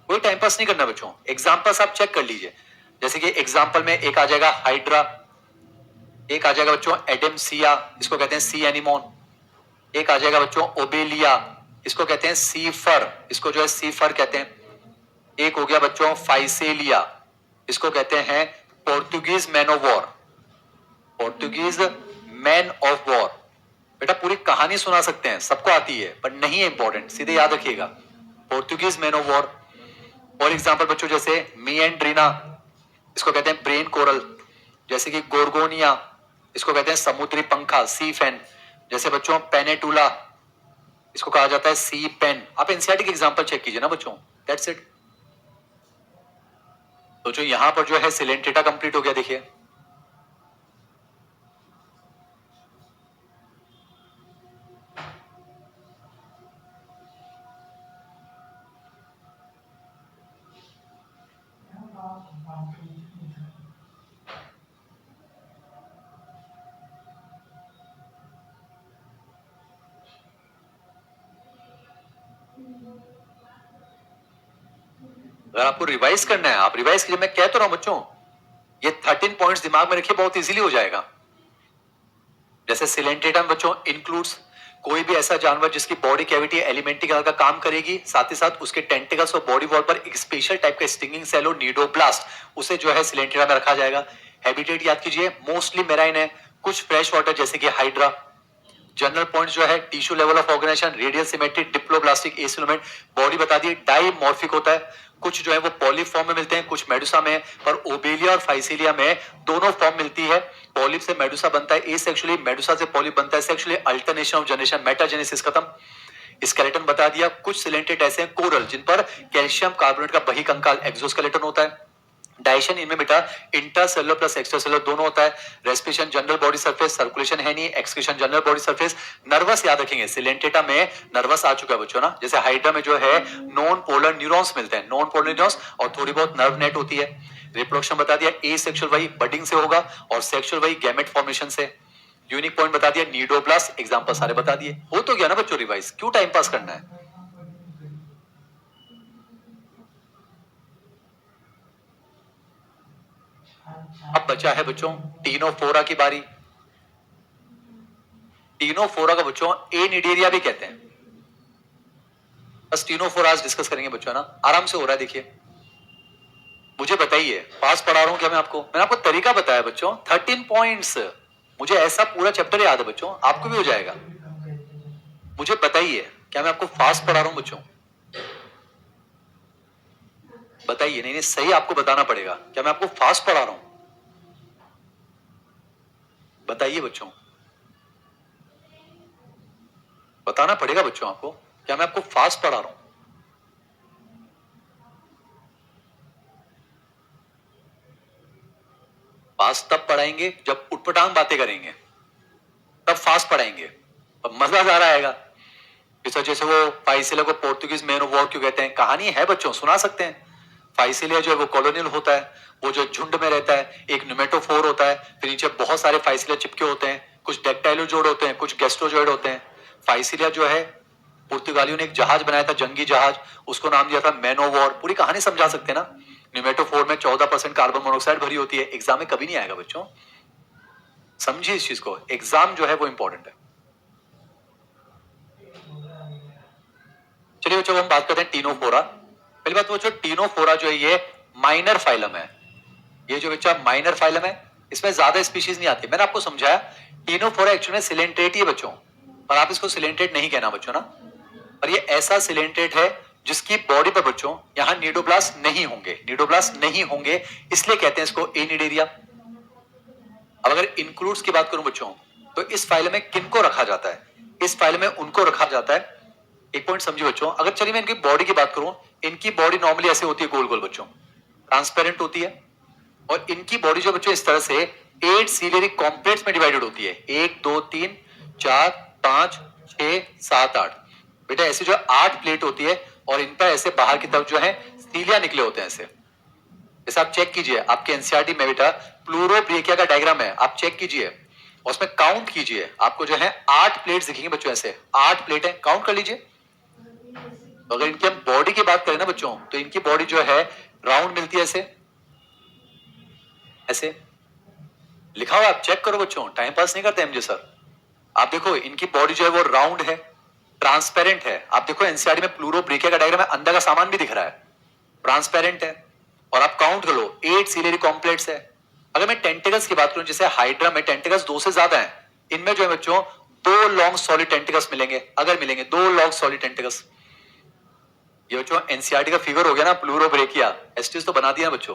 कोई टाइम पास नहीं करना बच्चों, एग्जांपल्स आप चेक कर लीजिए। जैसे कि एग्जांपल में एक आ जाएगा हाइड्रा, एक आ जाएगा बच्चों एडेम्सिया, इसको कहते हैं सी एनिमोन, एक आ जाएगा बच्चों ओबेलिया, इसको कहते हैं सीफर, इसको जो है सीफर कहते हैं। एक हो गया बच्चों फाइसेलिया, इसको कहते हैं Portuguese man of war, Portuguese man of war. बेटा पूरी कहानी सुना सकते हैं, सबको आती है, पर नहीं है इंपॉर्टेंट, सीधे याद रखिएगा, पोर्तुगीज मैन ऑफ वॉर। और एग्जांपल बच्चों जैसे मिएंड्रीना, इसको कहते हैं ब्रेन कोरल, जैसे कि गोर्गोनिया, इसको कहते हैं समुद्री पंखा सी फैन, जैसे बच्चों पेनेटुला, इसको कहा जाता है सी पेन। आप एनसीईआरटी के एग्जांपल चेक कीजिए ना बच्चों, दैट्स इट। तो जो यहां पर जो है सिलेंट्रेटा कंप्लीट हो गया, देखिए अगर आपको रिवाइज करना है आप रिवाइज कीजिए, मैं कह तो रहा हूं बच्चों, ये 13 पॉइंट्स दिमाग में रखिए, बहुत इजीली हो जाएगा। जैसे सिलेंटेटा बच्चों इंक्लूड्स कोई भी ऐसा जानवर जिसकी बॉडी कैविटी एलिमेंट्री का काम करेगी, साथ ही साथ उसके टेंटिकल्स और बॉडी वॉल पर एक स्पेशल टाइप का स्टिंगिंग सेल और नीडोब्लास्ट, उसे जो है सिलेंटेटा में रखा जाएगा। हैबिटेट याद कीजिए, मोस्टली मेराइन है, कुछ फ्रेश वाटर जैसे कि हाइड्रा। जनरल पॉइंट्स जो है, tissue level of organisation, radial symmetry, diploblastic acoelomate, body बता दी डाइमॉर्फिक होता है, कुछ जो है वो पॉलिप फॉर्म में मिलते हैं, कुछ मेडुसा में, पर ओबेलिया और फाइसीलिया में दोनों फॉर्म मिलती है। पॉलिप से मेडुसा बनता है एसेक्सुअली, मेडुसा से पॉलिप बनता है sexually, alternation of generation, metagenesis खत्म। स्केलेटन बता दिया, कुछ सिलेंटेड ऐसे हैं कोरल जिन पर कैल्शियम कार्बोनेट का बहिकंकाल एक्सोस्केलेटन होता है। डाइजेशन इनमें बेटा इंटरसेलुलर प्लस एक्स्ट्रासेलुलर दोनों होता है। Respiration general body surface, circulation है नहीं, excretion general body surface. Nervous याद रखेंगे, सिलेंटेटा में नर्वस आ चुका है बच्चों ना, जैसे हाइड्रा में जो है नॉन पोलर न्यूरॉन्स मिलते हैं, नॉन पोलर न्यूरॉन्स, और थोड़ी बहुत नर्व नेट होती है। रिप्रोडक्शन बता दिया, एसेक्सुअल वही बडिंग से होगा और सेक्सुअल वही गैमेट फॉर्मेशन से। यूनिक पॉइंट बता दिया नीडोब्लास्ट, एग्जांपल सारे बता दिए। हो तो गया ना बच्चों रिवाइज, क्यों टाइम पास करना है। अब बचा है बच्चों टीनोफोरा की बारी। टीनोफोरा का बच्चों एनिडेरिया भी कहते हैं। बस टीनोफोरा आज डिस्कस करेंगे बच्चों ना, आराम से हो रहा है देखिए। मुझे बताइए, पास पढ़ा रहा हूं क्या मैं आपको, मैंने आपको तरीका बताया बच्चों, 13 पॉइंट्स। मुझे ऐसा पूरा चैप्टर याद है बच्चों, आपको भी हो जाएगा। मुझे बताइए, क्या मैं आपको फास्ट पढ़ा रहा हूं बच्चों? बताइए, नहीं नहीं सही आपको बताना पड़ेगा, क्या मैं आपको फास्ट पढ़ा रहा हूं? बताइए बच्चों, बताना पड़ेगा बच्चों आपको, क्या मैं आपको फास्ट पढ़ा रहा हूं? फास्ट तब पढ़ाएंगे जब उटपटांग बातें करेंगे, तब फास्ट पढ़ाएंगे, अब मजा आ रहा आएगा। जैसे वो फाइसिलिया को पोर्तुगीज मैन ऑफ वॉर क्यों कहते हैं, कहानी है बच्चों, सुना सकते हैं। फाइसिलिया जो है वो कॉलोनियल होता है, वो जो झुंड में रहता है, एक न्यूमेटोफोर होता है, फिर नीचे बहुत सारे फाइसिलिया चिपके होते हैं, कुछ डेक्टाइलोजोइड होते हैं, कुछ गैस्ट्रोजोइड होते हैं। फाइसिलिया जो है, पुर्तगालियों ने एक जहाज बनाया था, जंगी जहाज, उसको नाम दिया था मैन ऑफ वॉर। पूरी कहानी समझा सकते हैं ना। न्यूमेटोफोर में 14% कार्बन मोनोऑक्साइड भरी होती है। एग्जाम में कभी नहीं आएगा बच्चों, समझिए इस चीज को, एग्जाम जो है वो इंपॉर्टेंट है। चलिए बच्चों हम बात करते हैं टीनोफोरा। पहली बात बच्चों, टीनोफोरा जो है ये माइनर फाइलम है। ये जो बच्चा माइनर फाइलम है, इसमें ज्यादा स्पीशीज नहीं आती। मैंने आपको समझाया टीनोफोरा एक्चुअली में सिलेंट्रेट ही है बच्चों, पर आप इसको सिलेंट्रेट नहीं कहना बच्चों ना। और ये ऐसा सिलेंट्रेट है जिसकी बॉडी पर बच्चों यहां नीडोब्लास्ट नहीं होंगे, नीडोब्लास्ट नहीं होंगे, इसलिए कहते हैं इसको एनिडेरिया। अब अगर इंक्लूड्स की बात करूं बच्चों, तो इस फाइल में किनको रखा जाता है? इस फाइल में उनको रखा जाता है। एक पॉइंट समझिए बच्चों, अगर चलिए मैं इनकी बॉडी की बात करूं, इनकी बॉडी नॉर्मली ऐसे होती है, गोल गोल बच्चों, ट्रांसपेरेंट होती है। और इनकी बॉडी जो बच्चों इस तरह से 8 सीलियरी कॉम्प्लेक्स में डिवाइडेड होती है। 1 2 3 4 5 6 7 8, बेटा ऐसे जो 8 प्लेट होती है, और इन पर ऐसे बाहर की तरफ जो है सीलिया निकले होते हैं ऐसे। जैसे आप चेक कीजिए, आपके एनसीईआरटी में बेटा प्लूरोब्रेकिया का डायग्राम है, आप चेक कीजिए और उसमें काउंट कीजिए, आपको जो है 8 प्लेट्स दिखेंगे बच्चों, ऐसे 8 प्लेट है, काउंट कर लीजिए। तो अगर इनकी हम बॉडी की बात करें ना बच्चों, तो इनकी बॉडी जो है राउंड मिलती है, ऐसे ऐसे लिखा हुआ, आप चेक करो बच्चों, टाइम पास नहीं करते एमजे सर। आप देखो इनकी बॉडी जो है वो राउंड है, ट्रांसपेरेंट है। आप देखो एनसीईआरटी में प्लूरोब्रेकिया का डायग्राम है, अंदर का सामान भी दिख रहा है, ट्रांसपेरेंट है। और आप काउंट कर लो, 8 सीलियरी कॉम्प्लेक्स है। अगर मैं टेंटिकल्स की बात करूं, जैसे हाइड्रा में टेंटिकल्स 2 से ज्यादा है, इनमें जो है बच्चों 2 लॉन्ग सॉलिड टेंटिकल्स मिलेंगे, अगर मिलेंगे 2 लॉन्ग सॉलिड टेंटिकल्स। ये बच्चों एनसीईआरटी का फिगर हो गया ना, प्लूरोब्रेकिया, एस्टिस तो बना दिया बच्चों।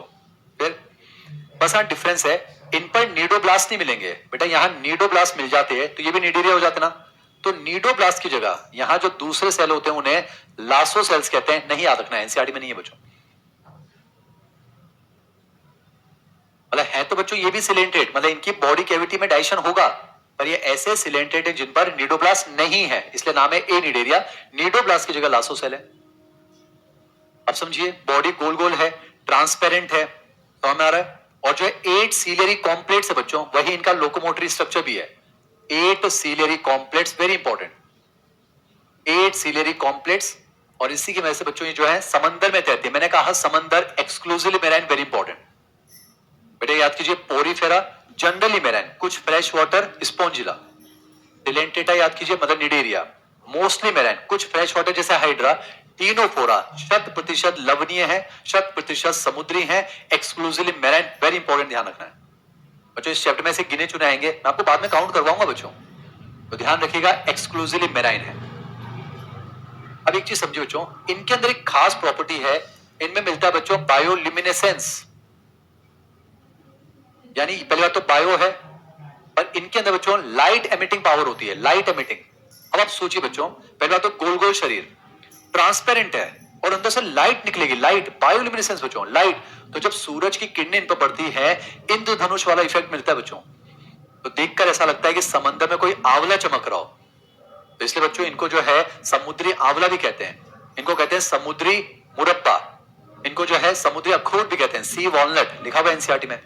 फिर बस हाँ डिफरेंस है, इन पर नीडोब्लास्ट नहीं मिलेंगे बेटा, यहां नीडोब्लास्ट मिल जाते हैं तो ये भी नीडेरिया हो जाते ना। तो नीडोब्लास्ट की जगह यहां जो दूसरे सेल होते हैं उन्हें लासो सेल्स कहते हैं, नहीं याद रखना, एनसीईआरटी में नहीं है बच्चों। मतलब है तो बच्चों ये भी सिलेंट्रेट, मतलब इनकी बॉडी कैविटी में डाइजेशन होगा, पर ये ऐसे सिलेंट्रेट है जिन पर नीडोब्लास्ट नहीं है, इसलिए नाम है एनिडेरिया। नीडोब्लास्ट की जगह लासो सेल है। अब समझिए, बॉडी गोल गोल है, ट्रांसपेरेंट है, समझ में आ रहा है। और जो 8 सीलियरी कॉम्प्लेक्स है बच्चों, वही इनका लोकोमोटरी स्ट्रक्चर भी है। 8 ciliary complex, very important, 8 ciliary complex. और इसी की वजह से बच्चों ये जो है समंदर में तैरते हैं। मैंने कहा समंदर एक्सक्लूसिवली मेराइन, वेरी इंपॉर्टेंट। बेटा याद कीजिए पोरीफेरा जनरली मेराइन, कुछ फ्रेश वाटर स्पॉन्जिला। सिलेंटेटा याद कीजिए मदर निडेरिया, मोस्टली मेराइन, कुछ फ्रेश वाटर जैसे हाइड्रा। टीनोफोरा 100% लवणीय है, 100% समुद्री है, एक्सक्लूसिवली मेराइन। वेरी इंपॉर्टेंट, ध्यान रखना है बच्चों। इस चैप्टर में से गिने चुने आएंगे, मैं आपको बाद में काउंट करवाऊंगा बच्चों, तो ध्यान रखिएगा एक्सक्लूसिवली मेराइन है। अब एक चीज समझिए बच्चों, इनके अंदर एक खास प्रॉपर्टी है, इनमें मिलता है बच्चों बायोल्यूमिनेसेंस, यानी पहली बात तो बायो है, और इनके अंदर बच्चों लाइट एमिटिंग पावर होती है, लाइट एमिटिंग। अब आप सोचिए बच्चों, पहली बात तो गोल गोल शरीर, ट्रांसपेरेंट है, और अंदर से लाइट निकलेगी, लाइट, बायोल्यूमिनेसेंस बच्चों, लाइट। तो जब सूरज की किरणें इन पर पड़ती है, इंद्रधनुष वाला इफेक्ट मिलता है बच्चों। तो देखकर ऐसा लगता है कि समंदर में कोई आंवला चमक रहा हो। तो इसलिए बच्चों इनको जो है समुद्री आंवला भी कहते हैं, इनको कहते हैं समुद्री मुरब्बा, इनको जो है समुद्री अखरोट भी कहते हैं, सी वॉलनट, लिखा हुआ एनसीईआरटी में।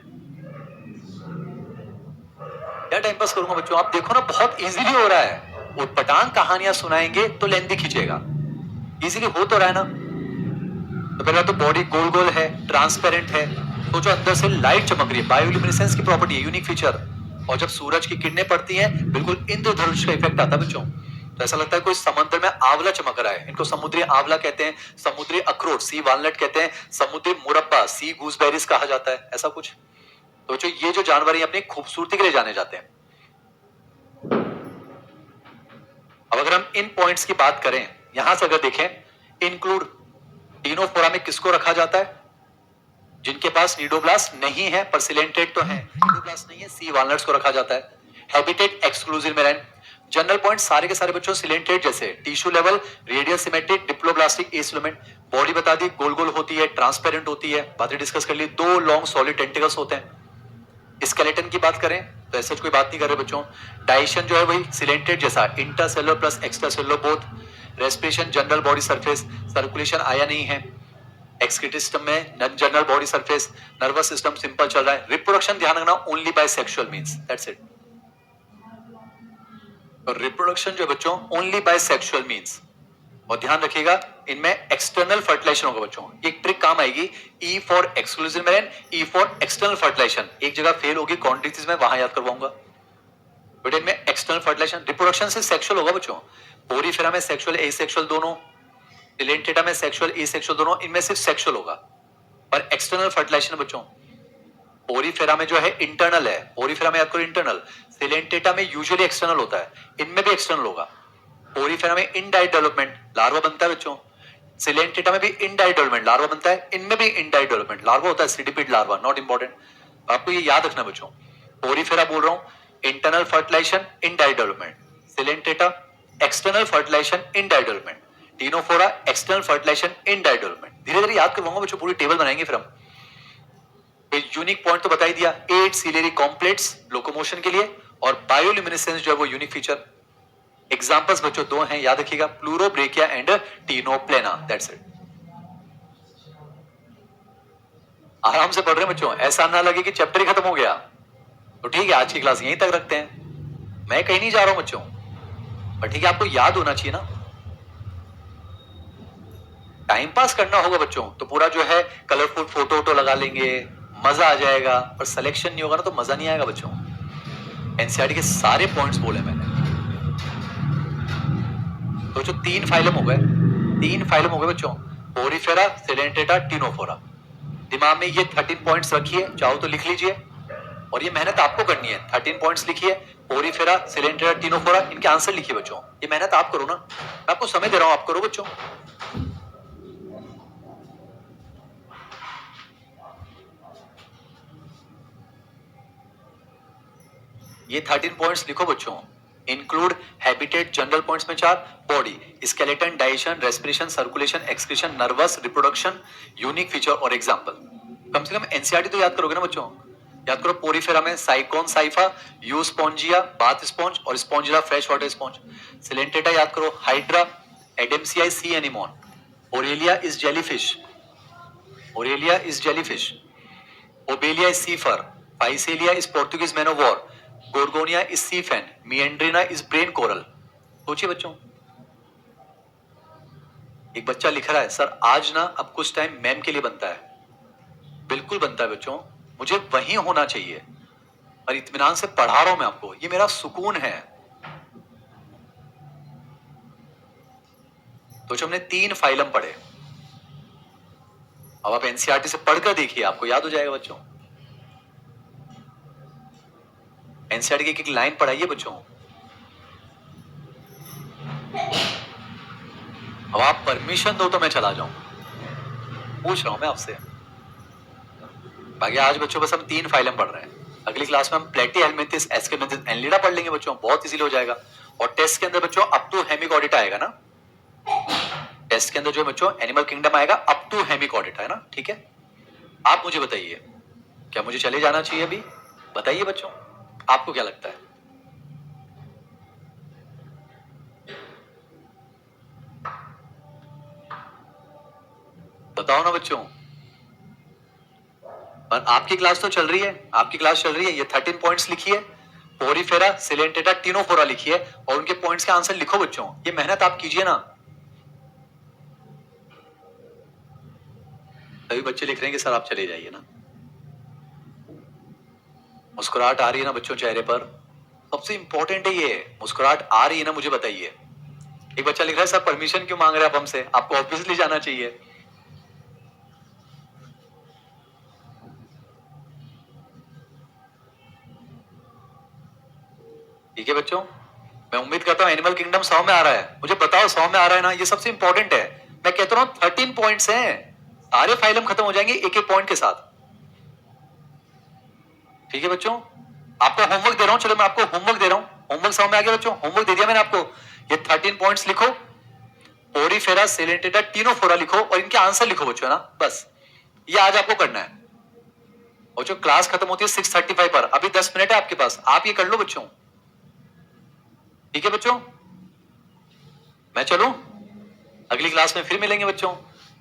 क्या टाइम पास करूंगा बच्चों, आप देखो ना बहुत इजीली हो रहा है। उटपटांग कहानियां सुनाएंगे तो लेंथी खींचेगा, इजीली हो तो रहा है ना। तो पहला तो बॉडी गोल गोल है, ट्रांसपेरेंट है, तो जो अंदर से लाइट चमक रही है, बायोल्यूमिनेसेंस की प्रॉपर्टी है, यूनिक फीचर। और जब सूरज की किरणें पड़ती हैं, बिल्कुल इंद्रधनुष का इफेक्ट आता है बच्चों। तो ऐसा लगता है कोई समंदर में आंवला चमक रहा है। इनको समुद्री आंवला कहते हैं, समुद्री अखरोट सी वॉलनट कहते हैं, समुद्री मुरब्बा सी गूसबेरीज कहा जाता है, ऐसा कुछ। तो जो ये जो जानवर है अपनी खूबसूरती के लिए जाने जाते हैं। अब अगर हम इन पॉइंट्स की बात करें, यहां से अगर देखें, इंक्लूड टीनोफोरा में किसको रखा जाता है? जिनके पास नीडोब्लास्ट नहीं है पर सिलेंटेड तो है, नीडोब्लास्ट नहीं है, सी वॉलनट्स को रखा जाता है। Habitat exclusive marine. General point सारे के सारे बच्चों सिलेंटेड जैसे, tissue level radial symmetric diploblastic acoelomate. Body बता दी गोल गोल होती है, ट्रांसपेरेंट होती है, बातें डिस्कस कर ली। 2 लॉन्ग सॉलिड टेंटिकल्स होते हैं। स्केलेटन की बात करें तो ऐसा कोई बात नहीं कर रहे बच्चों। डाइजेशन जो है वही सिलेंटेड जैसा, intercellular plus extracellular both. Respiration general body surface, circulation आया नहीं है। एक्सक्रीटरी सिस्टम में general body surface, nervous system simple चल रहा है। रिप्रोडक्शन ध्यान रखना only by sexual means, that's it. तो रिप्रोडक्शन जो बच्चों ओनली बाय सेक्सुअल मींस। और ध्यान रखिएगा इनमें एक्सटर्नल फर्टिलाइजेशन होगा बच्चों, एक ट्रिक काम आएगी, E for exclusive marine, E for external fertilisation. एक जगह फेल होगी क्वांटिटीज में, वहां याद करवाऊंगा बेटे। इनमें एक्सटर्नल फर्टिलाइजेशन, रिप्रोडक्शन से सेक्सुअल होगा बच्चों। पोरीफेरा में सेक्सुअल एसेक्सुअल दोनों, सिलेंटेटा में सेक्सुअल एसेक्सुअल दोनों, इनमें सिर्फ सेक्सुअल होगा। पर एक्सटर्नल फर्टिलाइजेशन बच्चों पोरीफेरा में जो है इंटरनल है, पोरीफेरा में याद करो इंटरनल। सिलेंटेटा में यूजुअली एक्सटर्नल होता है, इनमें भी एक्सटर्नल होगा। पोरीफेरा में इनडायरेक्ट डेवलपमेंट, लार्वा बनता है बच्चों। सिलेंटेटा में भी इनडायरेक्ट डेवलपमेंट, लार्वा बनता है, इनमें भी इनडायरेक्ट डेवलपमेंट, लार्वा होता है, सीडिपिड लार्वा, नॉट इंपॉर्टेंट। आपको ये याद रखना बच्चों, पोरीफेरा बोल रहा हूं internal fertilisation indirect development, Coelenterata external fertilisation indirect development, Ctenophora external fertilisation indirect development. धीरे धीरे याद करवाऊंगा बच्चों, पूरी टेबल बनाएंगे फिर हम। यूनिक पॉइंट तो बता ही दिया, 8 सिलेरी कॉम्प्लेट्स लोकोमोशन के लिए, और बायोल्यूमिनेसेंस जो है वो यूनिक फीचर। एग्जांपल्स बच्चों 2 हैं, याद रखिएगा, Pleurobrachia and Ctenoplana, that's it. आराम से पढ़ रहे हैं बच्चों, ऐसा ना लगे कि चैप्टर ही खत्म हो गया। तो ठीक है, आज की क्लास यहीं तक रखते हैं, मैं कहीं नहीं जा रहा हूं बच्चों, पर ठीक है आपको याद होना चाहिए ना। टाइम पास करना होगा बच्चों तो पूरा जो है कलरफुल फोटो वोटो लगा लेंगे, मजा आ जाएगा, पर सिलेक्शन नहीं होगा ना तो मजा नहीं आएगा बच्चों। एनसीईआरटी के सारे पॉइंट्स बोले मैंने। तो जो 3 फाइलम हो गए, 3 फाइलम हो गए बच्चों, पोरीफेरा, सिलेंटेटा, टीनोफोरा। दिमाग में ये 13 पॉइंट्स रखिए, चाहो तो लिख लीजिए, और ये मेहनत आपको करनी है। 13 पॉइंट्स लिखिए, पोरीफेरा, सिलेंटेटा, टीनोफोरा, इनके आंसर लिखिए बच्चों। ये मेहनत आप करो ना, मैं आपको समय दे रहा हूं, आप करो बच्चों। ये 13 पॉइंट्स लिखो बच्चों। इंक्लूड हैबिटेट जनरल पॉइंट्स में 4, body, skeleton, digestion, respiration, circulation, excretion, nervous, reproduction, unique feature और एग्जांपल। कम से कम एनसीईआरटी तो याद करोगे ना बच्चों। याद करो, पोरीफेरा में Sycon Scypha, Euspongia bath sponge, और Spongilla fresh water sponge. Coelenterata याद करो, Hydra, Adamsia sea anemone, Aurelia is jellyfish, Aurelia is jellyfish, Obelia is sea fur, Physalia is Portuguese man of war, Gorgonia is sea fan, Meandrina is brain coral. सोचिए बच्चों, एक बच्चा लिख रहा है, sir आज ना अब कुछ टाइम मैम के लिए बनता है। बिल्कुल बनता है बच्चों, मुझे वहीं होना चाहिए और इत्मीनान से पढ़ा रहा हूं मैं आपको, ये मेरा सुकून है। तो जो हमने 3 फाइलम पढ़े, अब आप एनसीईआरटी से पढ़कर देखिए, आपको याद हो जाएगा बच्चों। एनसीईआरटी की एक लाइन पढ़ाइए बच्चों। अब आप परमिशन दो तो मैं चला जाऊं, पूछ रहा हूं मैं आपसे। बाकी आज बच्चों बस हम 3 फाइलम पढ़ रहे हैं। अगली क्लास में हम प्लेटीहेलमिंथिस, एस्केलमिंथिस, एनलिडा पढ़ लेंगे बच्चों, बहुत इजीली हो जाएगा। और टेस्ट के अंदर बच्चों अप टू हेमिकॉर्डिटा आएगा ना, टेस्ट के अंदर जो बच्चों एनिमल किंगडम आएगा अप टू हेमिकॉर्डिटा, है ना, ठीक है। आप मुझे बताइए, क्या मुझे चले जाना चाहिए अभी? बताइए बच्चों, आपको क्या लगता है? बताओ ना बच्चों। पर आपकी क्लास तो चल रही है, आपकी क्लास चल रही है, ये 13 पॉइंट्स लिखिए, पोरीफेरा, सिलेंटेटा, टिनोफोरा लिखिए और उनके पॉइंट्स के आंसर लिखो बच्चों। ये मेहनत आप कीजिए ना। सभी बच्चे लिख रहे हैं कि सर आप चले जाइए ना। मुस्कुराहट आ रही है ना बच्चों चेहरे पर? सबसे इंपॉर्टेंट है ये, मुस्कुराहट आ रही है ना, मुझे बताइए। एक बच्चा लिख रहा है सर परमिशन क्यों मांग रहे हैं आप हमसे, आपको ऑब्वियसली जाना चाहिए। ठीक है बच्चों, मैं उम्मीद करता हूं एनिमल किंगडम 100 में आ रहा है। मुझे बताओ 100 में आ रहा है ना, ये सबसे इंपॉर्टेंट है। मैं कहता हूं 13 पॉइंट्स हैं, सारे फाइलम खत्म हो जाएंगे एक एक पॉइंट के साथ। ठीक है बच्चों, आपको होमवर्क दे रहा हूं, चलो मैं आपको होमवर्क दे रहा हूं। होमवर्क समझ में आ गया बच्चों? होमवर्क दे दिया मैंने आपको। ये 13 पॉइंट्स लिखो, पोरीफेरा, सिलेंटेटा, टिनोफोरा लिखो और इनके आंसर लिखो बच्चों, ना बस। ये आज आपको करना है। और जो क्लास खत्म होती है 6:35 पर, अभी 10 मिनट है आपके पास, आप ये कर लो बच्चों। ठीक है बच्चों, मैं चलूं? अगली क्लास में फिर मिलेंगे बच्चों,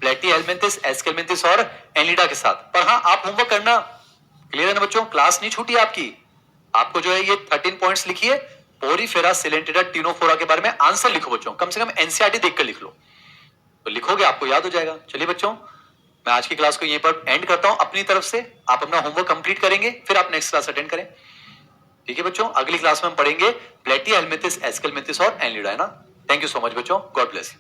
प्लेटीहेलमिंथिस, एस्केलमिंथिस और एनिलिडा के साथ। पर हाँ, आप होमवर्क करना। क्लियर है ना बच्चों? क्लास नहीं छूटी आपकी। आपको जो है ये 13 पॉइंट्स लिखिए, पोरीफेरा, सिलेंटेटा, टिनोफोरा के बारे में आंसर लिखो बच्चों, कम से कम एनसीईआरटी देखकर लिख लो, तो लिखोगे आपको याद हो जाएगा। चलिए बच्चों, मैं आज की क्लास को यहीं पर एंड करता हूं अपनी तरफ से। आप अपना होमवर्क कंप्लीट करेंगे, फिर आप नेक्स्ट क्लास अटेंड करें। ठीक है बच्चों, अगली क्लास में हम पढ़ेंगे प्लेटीहेलमिंथिस, एस्केलमिंथिस और एनिलिडा, है ना। थैंक यू सो मच बच्चों, गॉड ब्लेस यू।